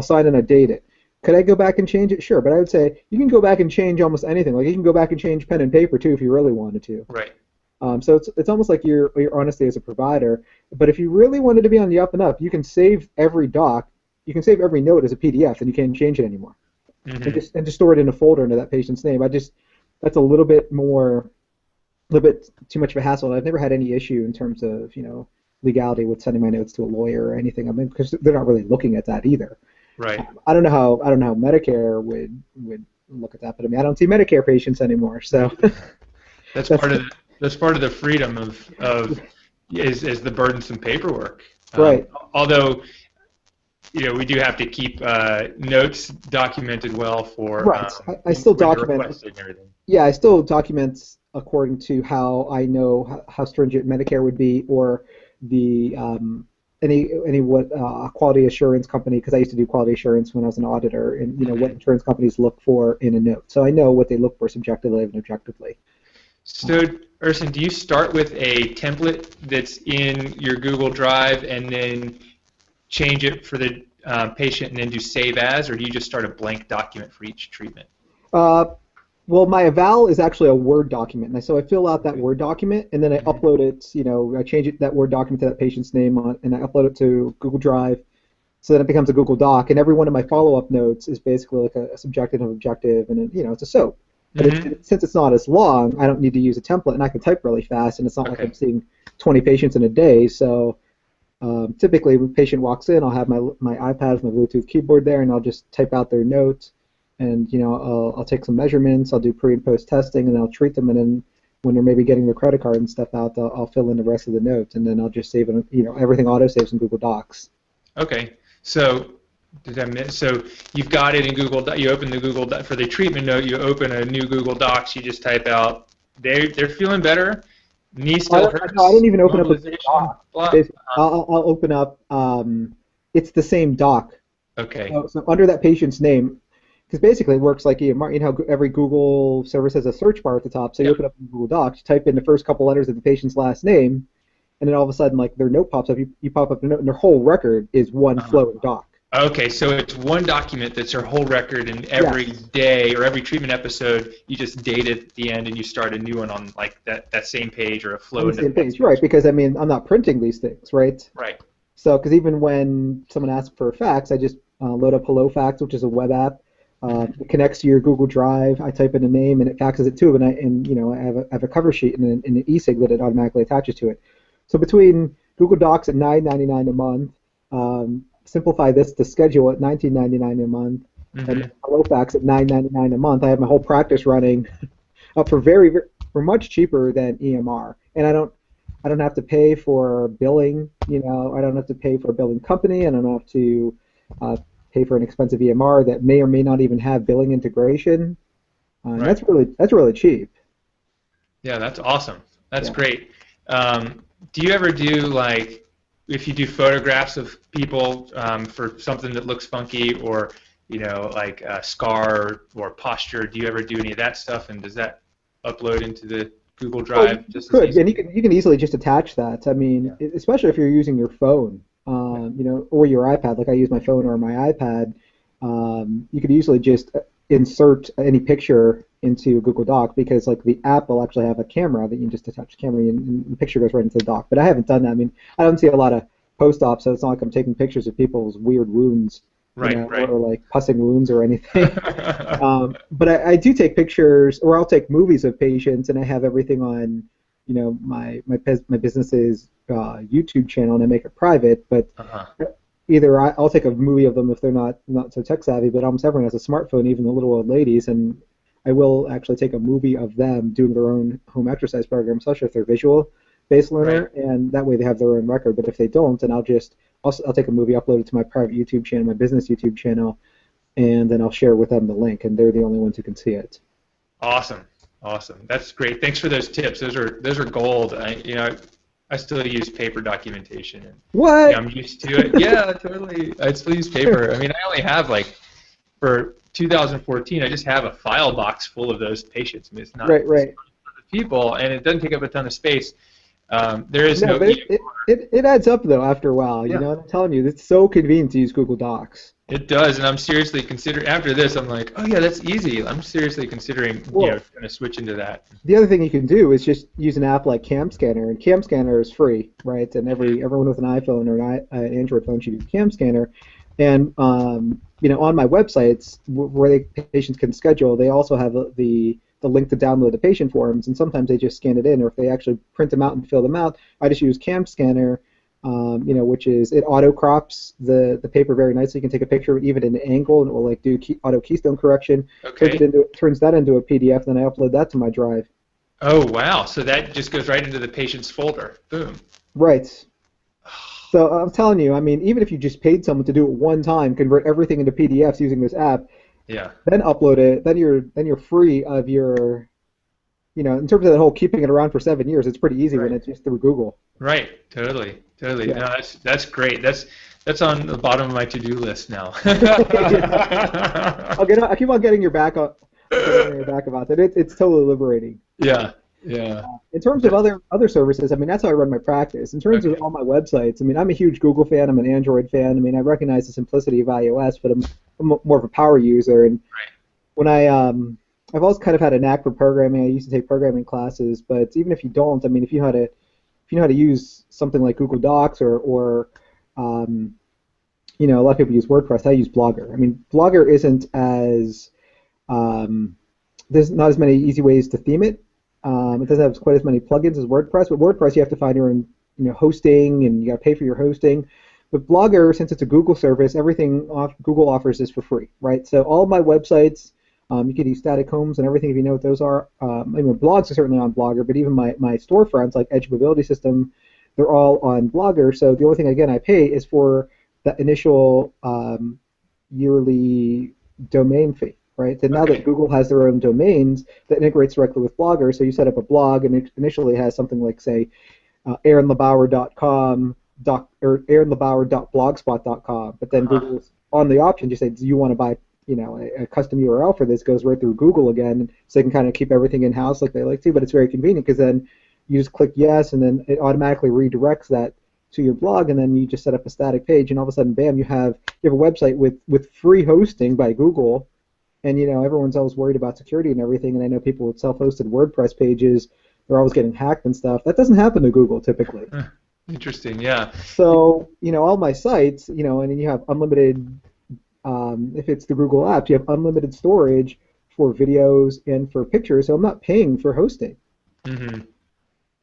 sign and I date it. Could I go back and change it? Sure, but I would say you can go back and change almost anything. Like you can go back and change pen and paper too if you really wanted to. Right. So it's almost like your honesty as a provider. But if you really wanted to be on the up and up, you can save every doc, you can save every note as a PDF, and you can't change it anymore. And just store it in a folder under that patient's name. That's a little bit too much of a hassle. I've never had any issue in terms of legality with sending my notes to a lawyer or anything. I mean, because they're not really looking at that either. Right. I don't know how Medicare would look at that, but I mean I don't see Medicare patients anymore. So that's part of the freedom of is the burdensome paperwork. Right. Although we do have to keep notes documented well for right. I still document everything. Yeah, I still document according to how I know how stringent Medicare would be, or the quality assurance company, because I used to do quality assurance when I was an auditor, and what insurance companies look for in a note. So I know what they look for subjectively and objectively. So, Erson, do you start with a template that's in your Google Drive and then change it for the patient and then do save as, or do you just start a blank document for each treatment? Well, my eval is actually a Word document, and so I fill out that Word document, and then I upload it. I change that Word document to that patient's name and I upload it to Google Drive, so then it becomes a Google Doc. And every one of my follow-up notes is basically like a subjective and objective, and it's a SOAP. But since it's not as long, I don't need to use a template, and I can type really fast, and it's not like I'm seeing 20 patients in a day. So typically, when a patient walks in, I'll have my iPad with my Bluetooth keyboard there, and I'll just type out their notes. And I'll take some measurements, I'll do pre and post testing, and I'll treat them. And then when they're maybe getting their credit card and stuff out, I'll fill in the rest of the notes, and then I'll just save it. Everything auto saves in Google Docs. Okay, so so you've got it in Google. You open the Google for the treatment note. You open a new Google Docs. You just type out they're feeling better. Knee still hurts. No, I don't even open up a doc. I'll open up. It's the same doc. Okay. So under that patient's name. Because basically it works like EMR. How every Google service has a search bar at the top. So you open up Google Docs, you type in the first couple letters of the patient's last name, and then all of a sudden, like their note pops up. You pop up the note, and their whole record is one flowing doc. Okay, so it's one document that's their whole record, and every day or every treatment episode, you just date it at the end, and you start a new one on like that same page or a flow. On the same page, right? Because I mean, I'm not printing these things, right? Right. So, because even when someone asks for a fax, I just load up HelloFax, which is a web app. It connects to your Google Drive. I type in a name and it faxes it to, and I have a cover sheet and an e-sig that it automatically attaches to it. So between Google Docs at $9.99 a month, Simplify This to Schedule at $19.99 a month, and HelloFax at $9.99 a month, I have my whole practice running for much cheaper than EMR, and I don't have to pay for billing. I don't have to pay for a billing company, and I don't have to pay for an expensive EMR that may or may not even have billing integration. Right. That's really cheap. Yeah, that's awesome. That's great. Do you ever do if you do photographs of people for something that looks funky, or like a scar or posture? Do you ever do any of that stuff, and does that upload into the Google Drive? And you can easily just attach that. I mean, especially if you're using your phone. Or your iPad, like I use my phone or my iPad, you could easily just insert any picture into a Google Doc, because like the app will actually have a camera that you can just attach the camera and the picture goes right into the doc. But I haven't done that. I mean, I don't see a lot of post-ops, so it's not like I'm taking pictures of people's weird wounds, or like pussing wounds or anything. But I do take pictures, or I'll take movies of patients, and I have everything on my business's YouTube channel, and I make it private. But either I'll take a movie of them if they're not so tech savvy, but almost everyone has a smartphone, even the little old ladies, and I will actually take a movie of them doing their own home exercise program, especially if they're visual-based learner, and that way they have their own record. But if they don't, then I'll take a movie, upload it to my private YouTube channel, my business YouTube channel, and then I'll share with them the link, and they're the only ones who can see it. Awesome, awesome. That's great. Thanks for those tips. Those are gold. I still use paper documentation, and What? I'm used to it. Yeah, totally. I still use paper. I mean, I only have for 2014, I just have a file box full of those patients. I mean, it's not Right. people, and it doesn't take up a ton of space. There is No, no but it adds up though after a while. You Yeah. know what I'm telling you? It's so convenient to use Google Docs. It does, and I'm seriously considering. After this, I'm like, oh yeah, that's easy. I'm seriously considering, Well, kind of switch into that. the other thing you can do is just use an app like Cam Scanner, and Cam Scanner is free, right? And everyone with an iPhone or an Android phone should use Cam Scanner. And on my websites where patients can schedule, they also have the link to download the patient forms, and sometimes they just scan it in, or if they actually print them out and fill them out, I just use Cam Scanner, which is it auto crops the paper very nicely. You can take a picture of it even at an angle, and it will like do auto keystone correction. Okay. Turns that into a PDF, then I upload that to my drive. Oh wow! So that just goes right into the patient's folder. Boom. Right. So I'm telling you, I mean, even if you just paid someone to do it one time, convert everything into PDFs using this app, Yeah. then upload it, then you're free of your, in terms of the whole keeping it around for 7 years, it's pretty easy when it's just through Google. Right. Totally. Yeah. No, that's great. That's on the bottom of my to-do list now. I keep on getting your back about that. It's totally liberating. Yeah. In terms of other services, I mean, that's how I run my practice. In terms of all my websites, I mean, I'm a huge Google fan. I'm an Android fan. I mean, I recognize the simplicity of iOS, but I'm more of a power user. And when I've always kind of had a knack for programming. I used to take programming classes, but even if you don't, I mean, if you know how to use something like Google Docs or a lot of people use WordPress. I use Blogger. I mean, Blogger isn't as there's not as many easy ways to theme it. It doesn't have quite as many plugins as WordPress, but WordPress you have to find your own hosting, and you got to pay for your hosting. But Blogger, since it's a Google service, everything Google offers is for free, right? So all my websites, you can use static homes and everything if you know what those are. I mean, blogs are certainly on Blogger, but even my storefronts like Edge Mobility System, they're all on Blogger. So the only thing again I pay is for the initial yearly domain fee. Right, and now that Google has their own domains that integrates directly with Blogger, so you set up a blog and it initially has something like, say, aaronlebauer.com or aaronlebauer.blogspot.com, but then Google's on the option, you say, do you want to buy a custom URL for this? Goes right through Google again, so they can kind of keep everything in-house like they like to, but it's very convenient because then you just click yes, and then it automatically redirects that to your blog, and then you just set up a static page, and all of a sudden, bam, you have a website with free hosting by Google. And everyone's always worried about security and everything, and I know people with self-hosted WordPress pages, they're always getting hacked and stuff. That doesn't happen to Google typically. Interesting, yeah. So all my sites, and then you have unlimited. If it's the Google apps, you have unlimited storage for videos and for pictures. So I'm not paying for hosting. Mm-hmm.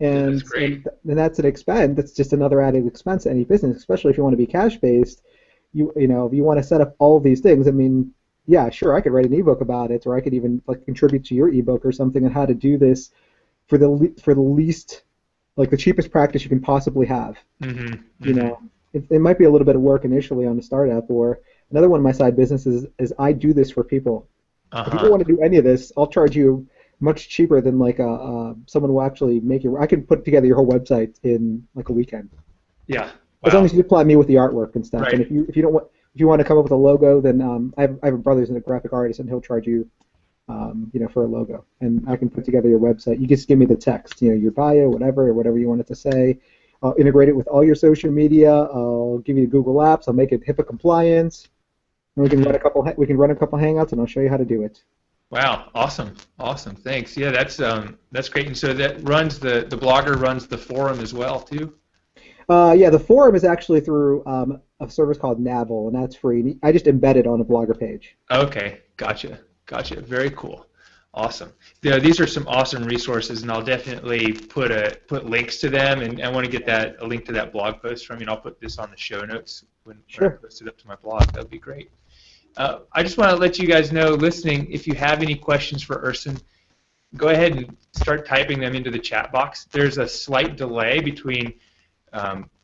And, that's great. and that's an expense. That's just another added expense to any business, especially if you want to be cash-based. If you want to set up all of these things, I mean. Yeah, sure, I could write an ebook about it, or I could even contribute to your ebook or something on how to do this for the least, the cheapest practice you can possibly have. Mm-hmm. It might be a little bit of work initially on the startup, or another one of my side businesses is I do this for people. If you don't want to do any of this, I'll charge you much cheaper than someone will actually make your. I can put together your whole website in a weekend. Yeah. Wow. As long as you supply me with the artwork and stuff, right. And if you don't want. If you want to come up with a logo, then I have a brother who's a graphic artist, and he'll charge you, for a logo, and I can put together your website. You just give me the text, your bio, whatever you want it to say. I'll integrate it with all your social media. I'll give you the Google Apps. I'll make it HIPAA compliant. And we can run a couple Hangouts, and I'll show you how to do it. Wow, awesome, thanks. Yeah, that's great. And so that runs the Blogger runs the forum as well too. Yeah, the forum is actually through a service called Navel, and that's free. I just embed it on a Blogger page. Okay, gotcha. Very cool. Awesome. Yeah, these are some awesome resources, and I'll definitely put links to them, and I want to get a link to that blog post from you, and I'll put this on the show notes when I post it up to my blog. That would be great. I just want to let you guys know, listening, if you have any questions for Erson, go ahead and start typing them into the chat box. There's a slight delay between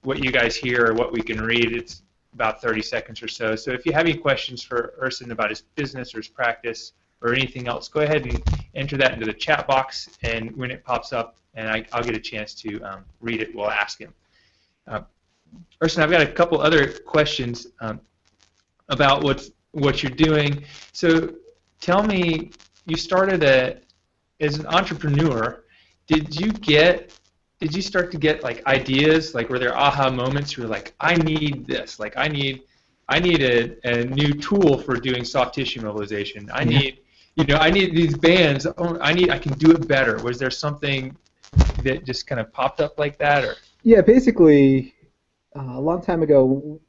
what you guys hear or what we can read. about 30 seconds or so. So if you have any questions for Erson about his business or his practice or anything else, go ahead and enter that into the chat box, and when it pops up, and I'll get a chance to read it, we'll ask him. Erson, I've got a couple other questions about what you're doing. So tell me, you started as an entrepreneur. Did you start to get like ideas? Like, were there aha moments where you're like, I need this. Like, I need a new tool for doing soft tissue mobilization. I need these bands. Oh, I can do it better. Was there something that just kind of popped up like that, or? Yeah, basically, a long time ago,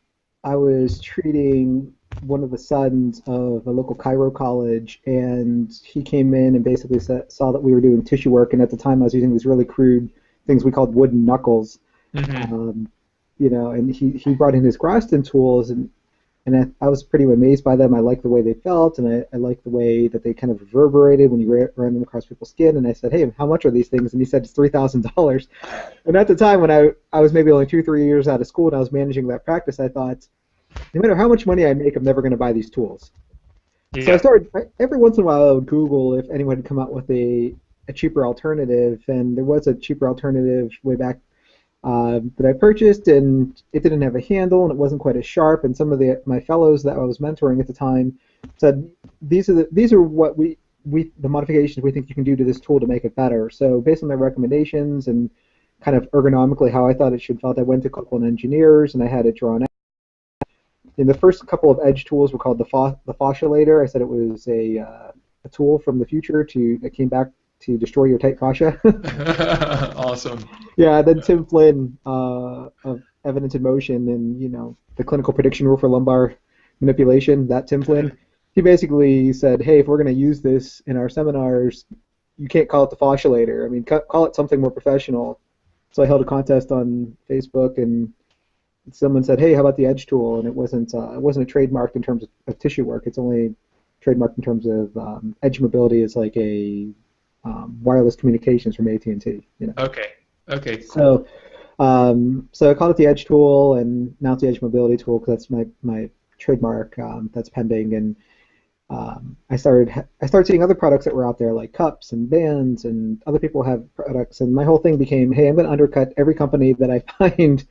I was treating one of the sons of a local chiro college, and he came in and basically saw that we were doing tissue work, and at the time I was using these really crude things we called wooden knuckles. Mm-hmm. And he brought in his Graston tools, and I was pretty amazed by them. I liked the way they felt, and I liked the way that they kind of reverberated when you ran them across people's skin. And I said, hey, how much are these things? And he said, it's $3,000. And at the time, when I was maybe only 2-3 years out of school and I was managing that practice, I thought, no matter how much money I make, I'm never going to buy these tools. Yeah. So I started, every once in a while, I would Google if anyone had come out with a cheaper alternative, and there was a cheaper alternative way back that I purchased, and it didn't have a handle, and it wasn't quite as sharp. And some of my fellows that I was mentoring at the time said, these are what the modifications we think you can do to this tool to make it better. So based on their recommendations and kind of ergonomically how I thought it should felt, I went to Copeland Engineers and I had it drawn out. And the first couple of edge tools were called the fasciolator. I said it was a tool from the future that came back to destroy your tight fascia. Awesome. Yeah, then Tim Flynn of Evidence in Motion and the clinical prediction rule for lumbar manipulation, that Tim Flynn, he basically said, hey, if we're going to use this in our seminars, you can't call it the fasciolator. I mean, call it something more professional. So I held a contest on Facebook, and someone said, hey, how about the edge tool? And it wasn't trademarked in terms of tissue work. It's only trademarked in terms of edge mobility. It's like a wireless communications from AT&T. Okay. Cool. So I called it the Edge tool, and now it's the Edge Mobility tool because that's my trademark that's pending. And I started seeing other products that were out there, like cups and bands, and other people have products. And my whole thing became, hey, I'm going to undercut every company that I find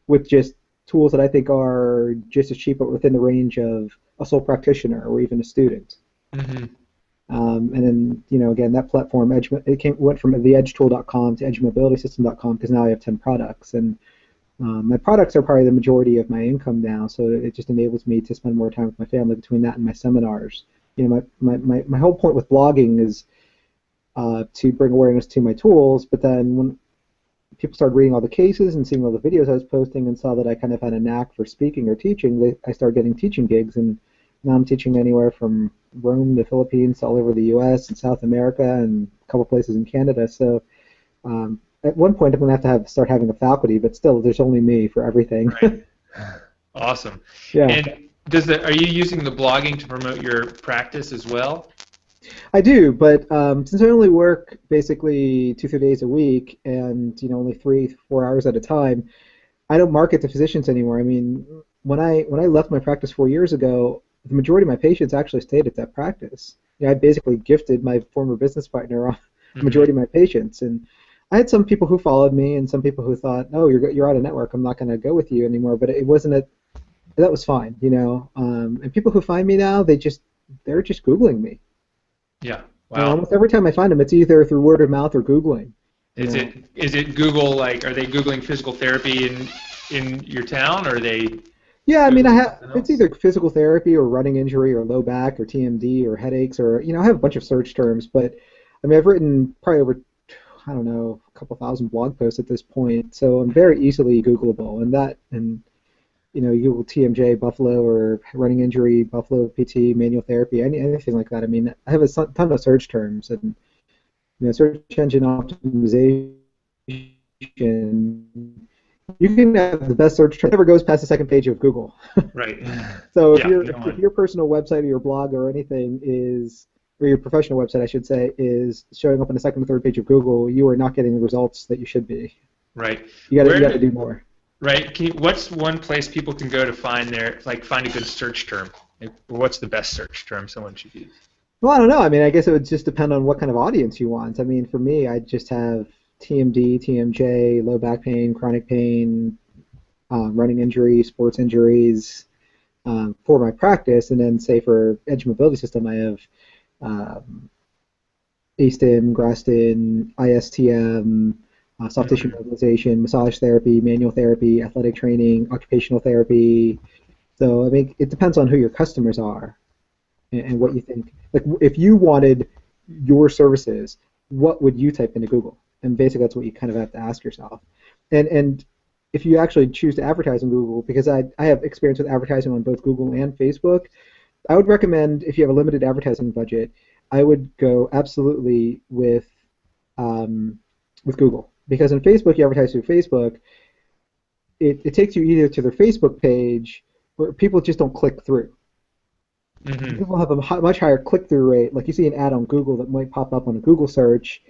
with just tools that I think are just as cheap, but within the range of a sole practitioner or even a student. Mm-hmm. And then, again, that platform, went from theedgetool.com to edgemobilitysystem.com because now I have 10 products. And my products are probably the majority of my income now, so it just enables me to spend more time with my family between that and my seminars. My whole point with blogging is to bring awareness to my tools, but then when people started reading all the cases and seeing all the videos I was posting and saw that I kind of had a knack for speaking or teaching, I started getting teaching gigs, and now I'm teaching anywhere from Rome, the Philippines, all over the U.S. and South America, and a couple places in Canada. So at one point I'm going to have to start having a faculty, but still, there's only me for everything. Right. Awesome. Yeah. And are you using the blogging to promote your practice as well? I do, but since I only work basically 2-3 days a week, and only 3-4 hours at a time, I don't market to physicians anymore. I mean, when I left my practice 4 years ago, the majority of my patients actually stayed at that practice. I basically gifted my former business partner the majority of my patients, and I had some people who followed me and some people who thought, "No, you're out of network. I'm not going to go with you anymore." But it wasn't that was fine, And people who find me now, they're just Googling me. Yeah. Wow. Almost every time I find them, it's either through word of mouth or Googling. Is it Google, like, are they Googling physical therapy in your town, or are they? Yeah, I mean, it's either physical therapy or running injury or low back or TMD or headaches, or I have a bunch of search terms, but I mean, I've written probably over, I don't know, a couple thousand blog posts at this point, so I'm very easily Googleable, and you Google TMJ Buffalo or running injury Buffalo PT manual therapy, anything like that. I mean, I have a ton of search terms, and search engine optimization. You can have the best search term. It never goes past the second page of Google. Right. So if your personal website or your blog or anything or your professional website, I should say, is showing up on the second or third page of Google, you are not getting the results that you should be. Right. You got to do more. Right. What's one place people can go to find find a good search term? Like, what's the best search term someone should use? Well, I don't know. I mean, I guess it would just depend on what kind of audience you want. I mean, for me, I just have TMD, TMJ, low back pain, chronic pain, running injuries, sports injuries for my practice, and then say for edge mobility system, I have um, ASTIM, GRASTIN, ISTM, soft tissue Hmm. mobilization, massage therapy, manual therapy, athletic training, occupational therapy. So I mean, it depends on who your customers are and what you think. Like, if you wanted your services, what would you type into Google? And basically, that's what you kind of have to ask yourself. And if you actually choose to advertise on Google, because I have experience with advertising on both Google and Facebook, I would recommend if you have a limited advertising budget, I would go absolutely um, with Google because in Facebook you advertise through Facebook, it takes you either to their Facebook page where people just don't click through. Hmm. People have a much higher click-through rate. Like you see an ad on Google that might pop up on a Google search,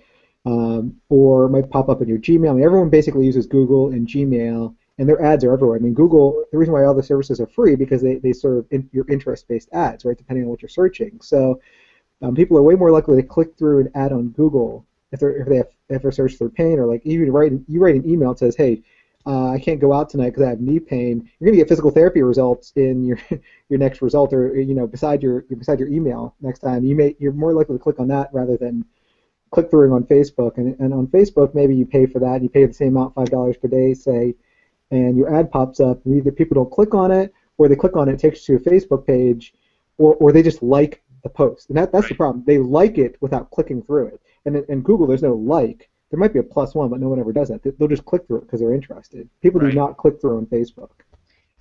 or might pop up in your Gmail. I mean, everyone basically uses Google and Gmail, and their ads are everywhere. I mean, Google. The reason why all the services are free because they serve your interest-based ads, right? Depending on what you're searching. So people are way more likely to click through an ad on Google if they're searching for pain or like even you write an email that says, hey. I can't go out tonight because I have knee pain. You're gonna get physical therapy results in your your next result, or beside your email next time. You're more likely to click on that rather than click through on Facebook. And on Facebook, maybe you pay for that. And you pay the same amount, $5 per day, say, and your ad pops up. And either people don't click on it, or they click on it, it takes you to a Facebook page, or they just like the post. And that's the Right. problem. They like it without clicking through it. And in Google, there's no like. There might be a +1, but no one ever does that. They'll just click through it because they're interested. People do Right. not click through on Facebook.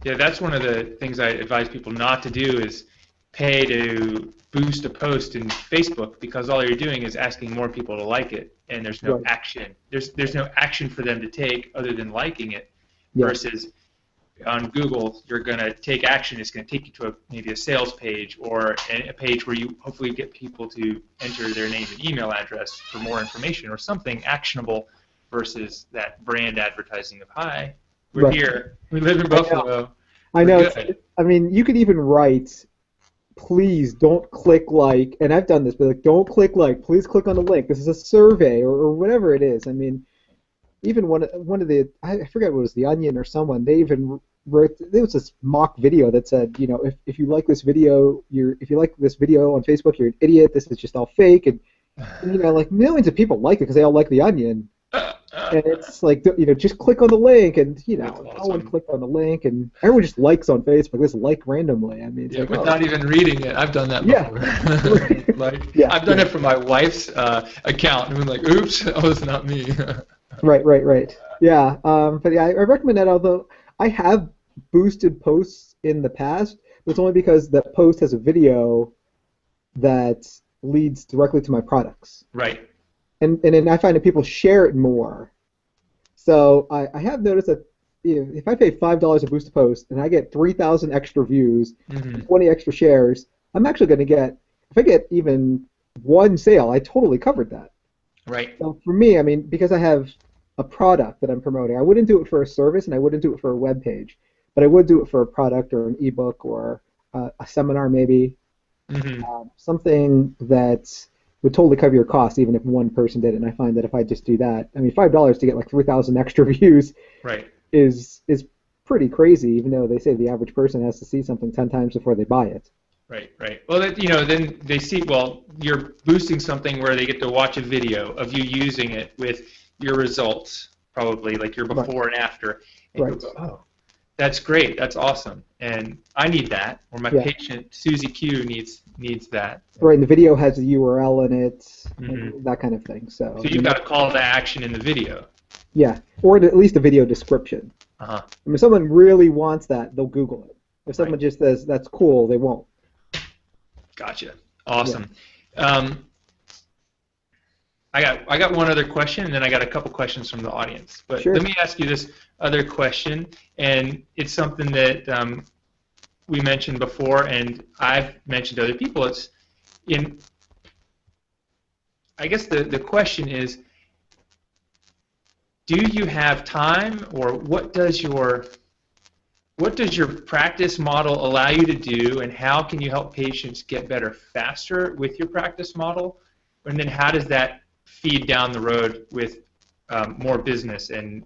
Yeah, that's one of the things I advise people not to do is pay to boost a post in Facebook because all you're doing is asking more people to like it, and there's no Right. action. There's no action for them to take other than liking it. Yes. Versus on Google, you're going to take action. It's going to take you to maybe a sales page or a page where you hopefully get people to enter their name and email address for more information or something actionable versus that brand advertising of, hi, we're Right. here, we live in I know. Buffalo, I we're know. good. I mean, you could even write, please don't click like, and I've done this, but like, don't click like, please click on the link. This is a survey or whatever it is. I mean, even one of the, I forget what it was, The Onion or someone, they even wrote, there was this mock video that said, if you like this video, if you like this video on Facebook, you're an idiot. This is just all fake. And like millions of people like it because they all like The Onion. And it's like, just click on the link, and That's no one awesome. clicked on the link, and everyone just likes on Facebook. This like randomly. I mean, it's Yeah, like, oh, without even reading it, I've done that yeah, before. Like, yeah, I've done yeah, it for my wife's account, and been like, "Oops, that was not me." right. Yeah, but yeah, I recommend that. Although I have boosted posts in the past, but it's only because that post has a video that leads directly to my products, Right. and then I find that people share it more. So I have noticed that if I pay $5 a boost a post and I get 3,000 extra views and Hmm. 20 extra shares, I'm actually going to get, if I get even one sale, I totally covered that. Right. So for me, I mean, because I have a product that I'm promoting, I wouldn't do it for a service and I wouldn't do it for a web page, but I would do it for a product or an ebook or a seminar maybe, Hmm. something that would totally cover your costs even if one person did it. And I find that if I just do that, I mean, $5 to get like 3,000 extra views Right. is pretty crazy, even though they say the average person has to see something 10 times before they buy it. Right, right. Well, then they see, well, you're boosting something where they get to watch a video of you using it with your results, probably like your Right, before and after, and you'll right. go, oh, that's great, that's awesome, and I need that, or my Yeah, patient Susie Q needs that. right. And the video has a URL in it, Hmm. and that kind of thing. So, So I you've mean, got a call to action in the video. yeah, or at least a video description. Uh-huh. I mean, if someone really wants that, they'll Google it. If Right. someone just says that's cool, they won't. Gotcha. Yeah, Awesome. Um, I got one other question, and then I got a couple questions from the audience. But let sure. me ask you this other question, and it's something that we mentioned before, and I've mentioned to other people. It's in. I guess the question is, do you have time, or what does your practice model allow you to do, and how can you help patients get better faster with your practice model? And then how does that feed down the road with more business and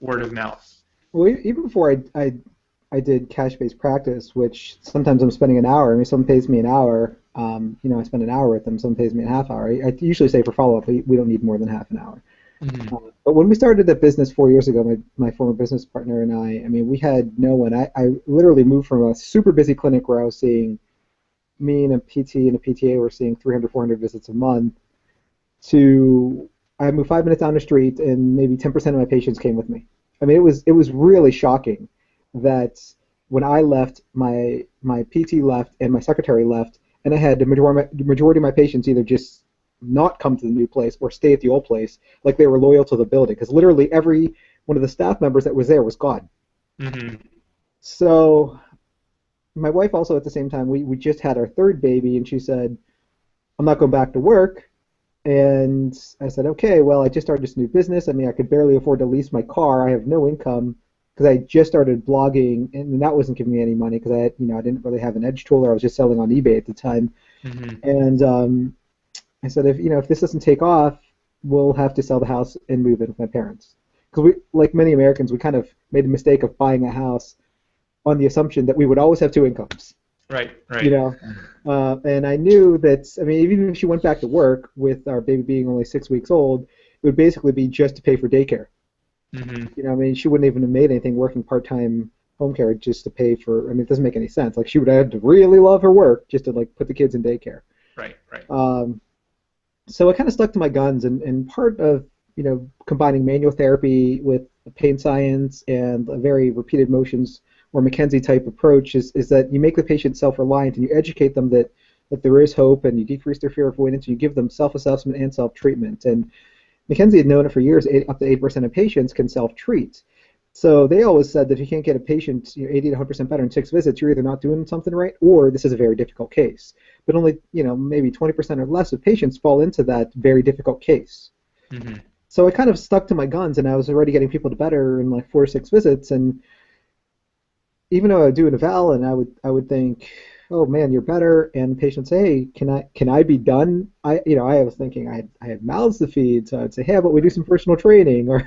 word of mouth? Well, even before I did cash-based practice, which sometimes I'm spending an hour. I mean, someone pays me an hour. I spend an hour with them. Someone pays me a half hour. I usually say for follow-up, we don't need more than half an hour. Mm-hmm. But when we started the business 4 years ago, my former business partner and I mean, we had no one. I literally moved from a super busy clinic where I was seeing, me and a PT and a PTA were seeing 300, 400 visits a month, to I moved 5 minutes down the street and maybe 10% of my patients came with me. I mean, it was really shocking that when I left, my PT left and my secretary left, and I had the majority of my patients either just not come to the new place or stay at the old place, like they were loyal to the building, because literally every one of the staff members that was there was gone. Mm-hmm. So my wife also at the same time, we just had our third baby, and she said, I'm not going back to work. And I said, okay, well, I just started this new business. I mean, I could barely afford to lease my car. I have no income because I just started blogging, and that wasn't giving me any money because I didn't really have an edge tool, or I was just selling on eBay at the time. Mm-hmm. And I said, if this doesn't take off, we'll have to sell the house and move in with my parents. Because we, like many Americans, we kind of made a mistake of buying a house on the assumption that we would always have two incomes. Right. And I knew that, I mean, even if she went back to work with our baby being only 6 weeks old, it would basically be just to pay for daycare. Mm-hmm. I mean, she wouldn't even have made anything working part-time home care just to pay for, I mean, it doesn't make any sense. Like, she would have to really love her work just to, like, put the kids in daycare. Right. So I kind of stuck to my guns, and part of, combining manual therapy with pain science and a very repeated motions or McKenzie type approach is that you make the patient self-reliant, and you educate them that there is hope, and you decrease their fear avoidance, and you give them self-assessment and self-treatment. And McKenzie had known it for years, up to 8% of patients can self-treat. So they always said that if you can't get a patient 80 to 100% better in 6 visits, you're either not doing something right, or this is a very difficult case. But only maybe 20% or less of patients fall into that very difficult case. Mm-hmm. So I kind of stuck to my guns, and I was already getting people to better in like 4 to 6 visits. And even though I would do an eval, and I would think, oh man, you're better, and the patient say, hey, can I be done? I was thinking I had mouths to feed, so I'd say, hey, how about we do some personal training, or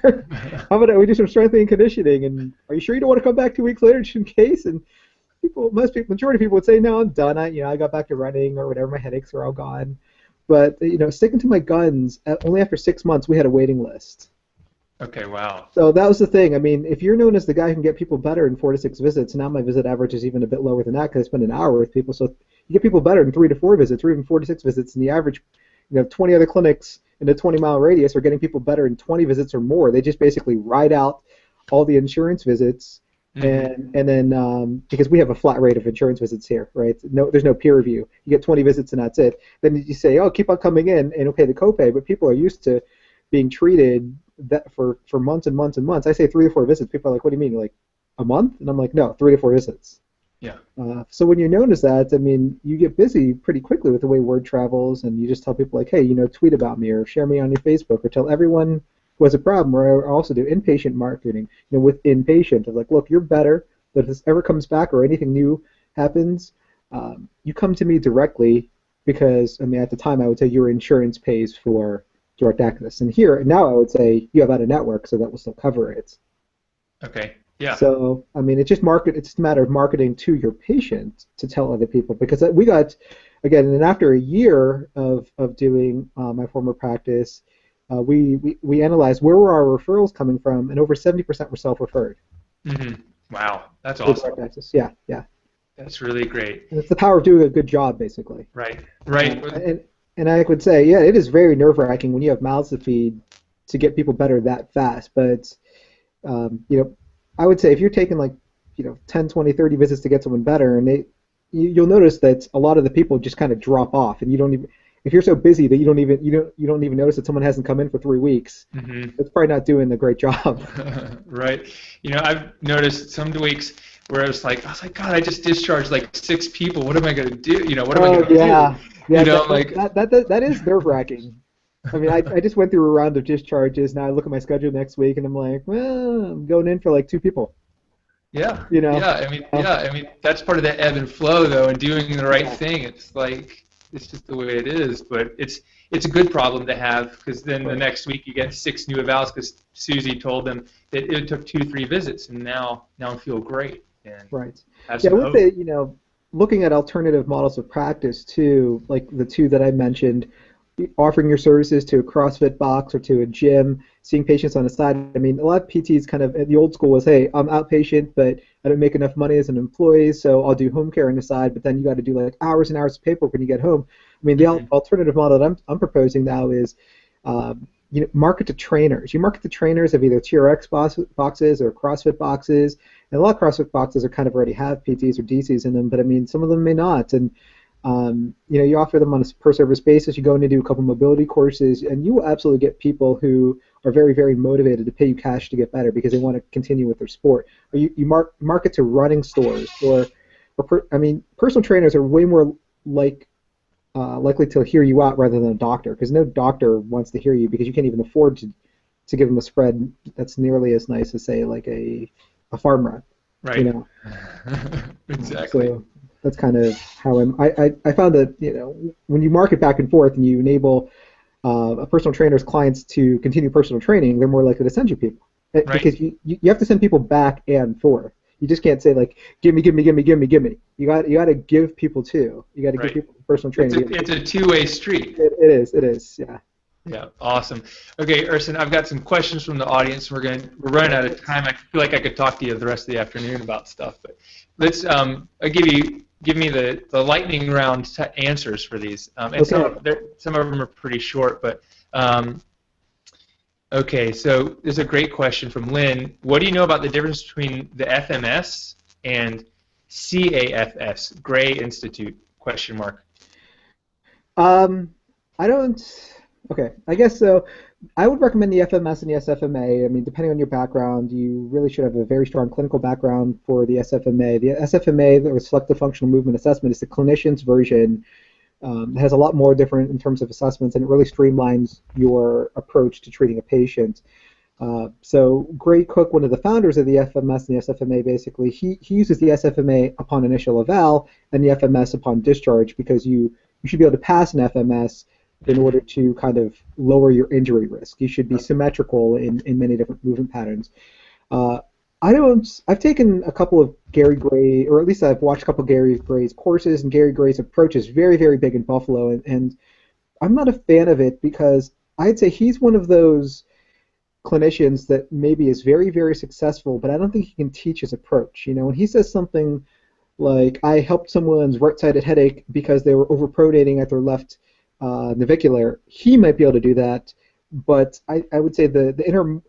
how about we do some strengthening and conditioning, and are you sure you don't want to come back 2 weeks later just in case? And majority of people would say, no, I'm done. I got back to running or whatever. My headaches are all gone. But sticking to my guns, only after 6 months we had a waiting list. Okay, wow. So that was the thing. I mean, if you're known as the guy who can get people better in 4 to 6 visits, now my visit average is even a bit lower than that because I spend an hour with people. So you get people better in 3 to 4 visits, or even 4 to 6 visits, and the average, 20 other clinics in a 20-mile radius are getting people better in 20 visits or more. They just basically ride out all the insurance visits, mm-hmm. and then because we have a flat rate of insurance visits here, right? There's no peer review. You get 20 visits and that's it. Then you say, oh, keep on coming in and okay, the copay, but people are used to being treated that for months and months and months. I say 3 to 4 visits. People are like, what do you mean? Like a month? And I'm like, no, 3 to 4 visits. Yeah. So when you're known as that, I mean, you get busy pretty quickly with the way word travels, and you just tell people like, hey, tweet about me or share me on your Facebook, or tell everyone who has a problem. Or I also do inpatient marketing, with inpatient. Of like, look, you're better. But if this ever comes back or anything new happens, you come to me directly because, I mean, at the time I would say your insurance pays for direct access. And now I would say you have out of network, so that will still cover it. Okay. Yeah. So, I mean, it's just a matter of marketing to your patient to tell other people, because we got, again, and after a year of doing my former practice, we analyzed where were our referrals coming from, and over 70% were self-referred. Mm-hmm. Wow, that's awesome. Direct access. Yeah. That's really great. And it's the power of doing a good job, basically. Right. And I would say, yeah, it is very nerve-wracking when you have mouths to feed to get people better that fast. But, I would say if you're taking 10, 20, 30 visits to get someone better, and you'll notice that a lot of the people just kind of drop off, and you don't even, if you're so busy that you don't even notice that someone hasn't come in for 3 weeks, mm-hmm. it's probably not doing a great job. Right. I've noticed some weeks where I was like, God, I just discharged 6 people. What am I going to do? What am I going to do? Yeah, that is nerve-wracking. I mean, I just went through a round of discharges. Now I look at my schedule next week, and I'm like, well, I'm going in for like two people. Yeah, You know. yeah. I mean, that's part of that ebb and flow, though, and doing the right thing. It's like it's just the way it is, but it's a good problem to have because then the Right. next week you get 6 new evals because Susie told them that it took 2, 3 visits, and now I feel great and Right. have Yeah, some with hope. the, looking at alternative models of practice too, like the two that I mentioned, offering your services to a CrossFit box or to a gym, seeing patients on the side. I mean, a lot of PTs kind of, the old school was, hey, I'm outpatient, but I don't make enough money as an employee, so I'll do home care on the side, but then you got to do like hours and hours of paperwork when you get home. I mean, the Hmm. alternative model that I'm proposing now is market to trainers. You market to trainers of either TRX boxes or CrossFit boxes. And a lot of CrossFit boxes are kind of already have PTs or DCs in them, but I mean, some of them may not. And you offer them on a per service basis. You go in and do a couple mobility courses, and you will absolutely get people who are very, very motivated to pay you cash to get better because they want to continue with their sport. Or you market to running stores, I mean, personal trainers are way more like likely to hear you out rather than a doctor, because no doctor wants to hear you because you can't even afford to give them a spread that's nearly as nice as say like a farm rep, you Right. know. Exactly. So that's kind of how I found that when you market back and forth and you enable a personal trainer's clients to continue personal training, they're more likely to send you people. Right. Because you have to send people back and forth. You just can't say like give me, give me, give me, give me, give me. You got to give people too. You got to give Right. people personal It's training. a it's a two-way street. It is, yeah. Yeah, awesome. Okay, Erson, I've got some questions from the audience. We're running out of time. I feel like I could talk to you the rest of the afternoon about stuff, but let's I'll give me the lightning round answers for these. And Okay. some of them are pretty short, but okay. So there's a great question from Lynn. What do you know about the difference between the FMS and CAFS, Gray Institute? Question mark. Um, I don't. Okay, I guess so. I would recommend the FMS and the SFMA. I mean, depending on your background, you really should have a very strong clinical background for the SFMA. The SFMA, the Selective Functional Movement Assessment, is the clinician's version. It has a lot more different in terms of assessments, and it really streamlines your approach to treating a patient. So Gray Cook, one of the founders of the FMS and the SFMA, basically, he uses the SFMA upon initial eval and the FMS upon discharge because you should be able to pass an FMS in order Hmm. to kind of lower your injury risk. You should be symmetrical in many different movement patterns. Uh, I don't. I've taken a couple of Gary Gray, or at least I've watched a couple of Gary Gray's courses, and Gary Gray's approach is very, very big in Buffalo, and I'm not a fan of it because I'd say he's one of those clinicians that maybe is very, very successful, but I don't think he can teach his approach. When he says something like, I helped someone's right-sided headache because they were overpronating at their left navicular, he might be able to do that, but I would say the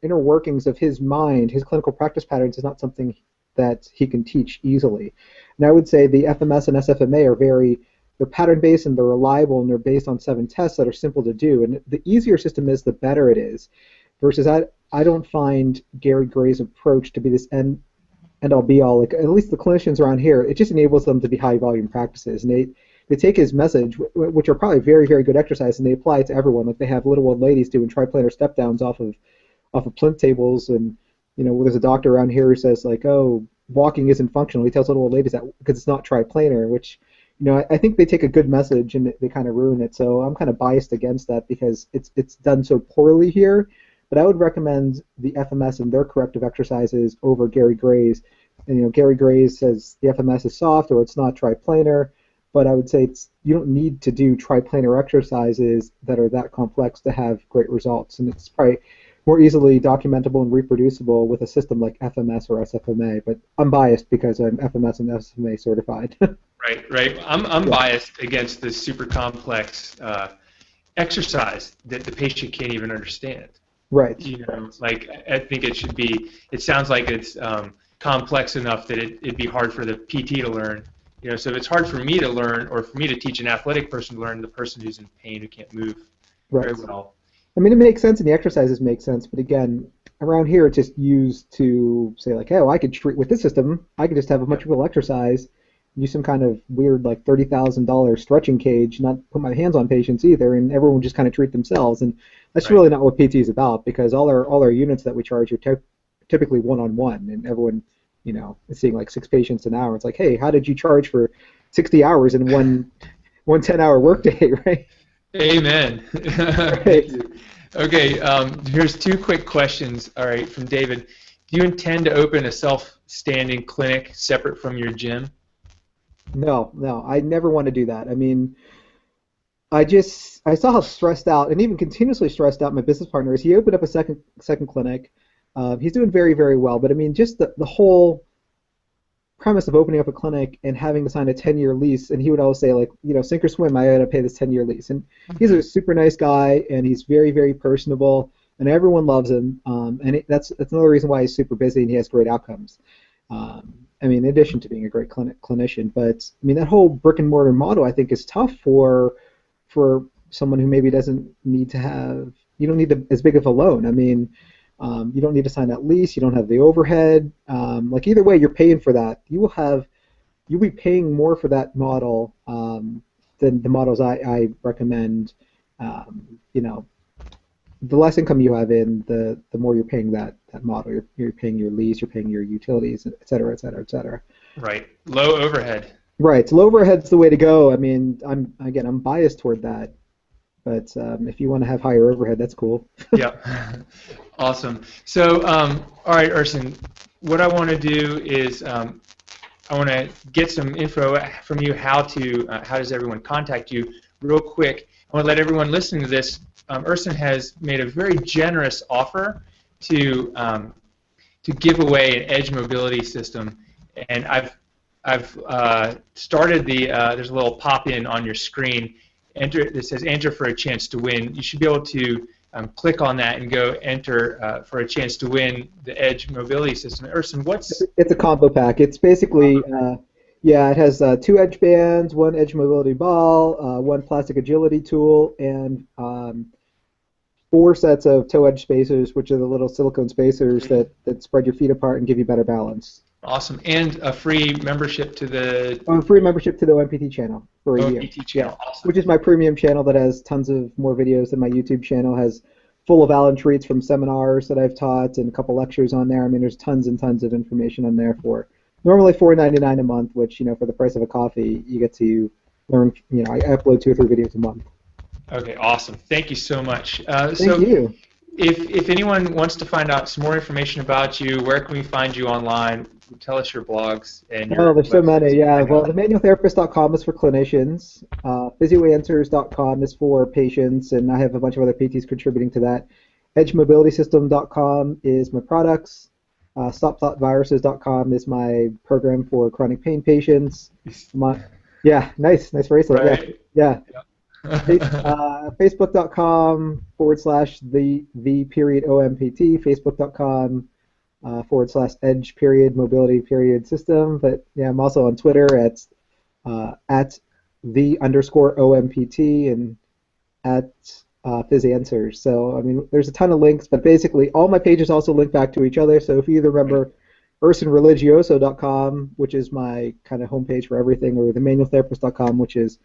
inner workings of his mind, his clinical practice patterns, is not something that he can teach easily. And I would say the FMS and SFMA are they're pattern-based and they're reliable and they're based on 7 tests that are simple to do. And the easier a system is, the better it is. Versus I don't find Gary Gray's approach to be this end all be all. Like at least the clinicians around here, it just enables them to be high volume practices, and they take his message, which are probably very, very good exercise, and they apply it to everyone. Like they have little old ladies doing triplanar step downs off of plinth tables, and there's a doctor around here who says like, oh, walking isn't functional. He tells little old ladies that because it's not triplanar, which I think they take a good message and they kind of ruin it. So I'm kind of biased against that because it's done so poorly here. But I would recommend the FMS and their corrective exercises over Gary Gray's. And Gary Gray's says the FMS is soft or it's not triplanar, but I would say you don't need to do triplanar exercises that are that complex to have great results, and it's probably more easily documentable and reproducible with a system like FMS or SFMA. But I'm biased because I'm FMS and SFMA certified. Right, right. I'm Yeah, biased against this super complex exercise that the patient can't even understand. right. Like I think it should be. It sounds like it's complex enough that it'd be hard for the PT to learn. So if it's hard for me to learn, or for me to teach an athletic person to learn, the person who's in pain who can't move very Right. well. I mean, it makes sense and the exercises make sense, but again, around here it's just used to say like, oh, I could treat with this system. I could just have a bunch Yep. of people exercise, use some kind of weird like $30,000 stretching cage, not put my hands on patients either, and everyone would just kind of treat themselves. And that's Right. really not what PT is about, because all our units that we charge are typically one-on-one, and everyone, is seeing like 6 patients an hour. It's like, hey, how did you charge for 60 hours in one 10-hour workday, right? Amen. Thank Right. you. Okay, here's 2 quick questions. All right, from David. Do you intend to open a self-standing clinic separate from your gym? No, no, I never want to do that. I mean, I saw how stressed out and even continuously stressed out my business partner is. He opened up a second clinic. He's doing very, very well, but I mean, just the whole premise of opening up a clinic and having to sign a 10-year lease, and he would always say, like, sink or swim, I gotta pay this 10-year lease. And he's a super nice guy, and he's very, very personable, and everyone loves him. That's another reason why he's super busy and he has great outcomes. I mean, in addition to being a great clinician, but I mean, that whole brick and mortar model, I think, is tough for someone who maybe doesn't need to have, you don't need as big of a loan. I mean, you don't need to sign that lease. You don't have the overhead. Like, either way, you're paying for that. You'll be paying more for that model than the models I recommend. You know, the less income you have in, the more you're paying that model. You're paying your lease. You're paying your utilities, et cetera, et cetera, et cetera. Right. Low overhead. Right. So low overhead's the way to go. I mean, I'm biased toward that, but if you want to have higher overhead, that's cool. Yeah. Awesome. So, all right, Erson, what I want to do is I want to get some info from you. How does everyone contact you? Real quick, I want to let everyone listening to this. Erson has made a very generous offer to give away an edge mobility system, and I've started there's a little pop-in on your screen. That says enter for a chance to win. You should be able to click on that and go enter for a chance to win the Edge mobility system. Erson, It's a combo pack. It's basically, yeah, it has 2 edge bands, 1 edge mobility ball, 1 plastic agility tool, and 4 sets of toe edge spacers, which are the little silicone spacers that spread your feet apart and give you better balance. Awesome, and a free membership to the Free membership to the OMPT channel for a year. OMPT channel. Yeah. Awesome. Which is my premium channel that has tons of more videos than my YouTube channel. Has full of Allen treats from seminars that I've taught and a couple lectures on there. I mean, there's tons and tons of information on there for normally $4.99 a month, which, for the price of a coffee, you get to learn. I upload 2 or 3 videos a month. Okay, awesome. Thank you so much. Thank you. If anyone wants to find out some more information about you, where can we find you online? Tell us your blogs and your there's so many. Yeah. Well, websites. themanualtherapist.com is for clinicians. Physioanswers.com is for patients, and I have a bunch of other PTs contributing to that. EdgeMobilitySystem.com is my products. StopThoughtViruses.com is my program for chronic pain patients. Yeah, nice bracelet. Right. Yeah. Facebook.com /the period OMPT, Facebook.com /edge mobility system. But yeah, I'm also on Twitter at the_OMPT and at PhysAnswers. So, I mean, there's a ton of links, but basically all my pages also link back to each other. So if you either remember ErsonReligioso.com, which is my kind of homepage for everything, or themanualtherapist.com, which is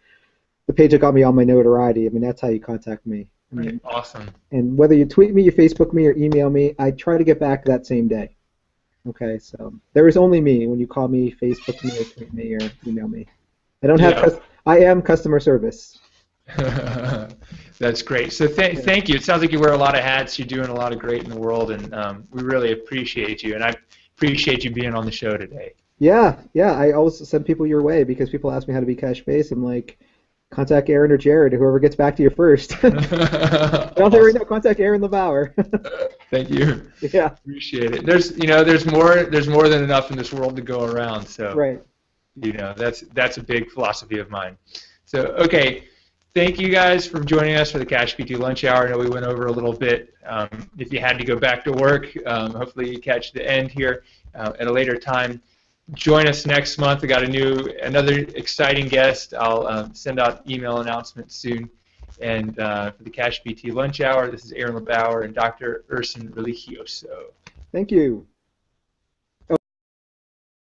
the page that got me all my notoriety. I mean, that's how you contact me. I mean, Awesome. and whether you tweet me, you Facebook me, or email me, I try to get back that same day. Okay, so there is only me when you call me, Facebook me, or tweet me, or email me. I don't have. I am customer service. That's great. So thank you. It sounds like you wear a lot of hats. You're doing a lot of great in the world, and we really appreciate you. And I appreciate you being on the show today. Yeah. I always send people your way because people ask me how to be cash-based. I'm like, contact Aaron or Jared, or whoever gets back to you first. I'll say right now, contact Aaron LeBauer. Thank you. Yeah. Appreciate it. There's more than enough in this world to go around. So right. That's a big philosophy of mine. So okay, thank you guys for joining us for the CashPT lunch hour. I know we went over a little bit. If you had to go back to work, hopefully you catch the end here at a later time. Join us next month. We got another exciting guest. I'll send out email announcements soon. And for the CashPT lunch hour, this is Erson Religioso and Dr. Erson Religioso. Thank you.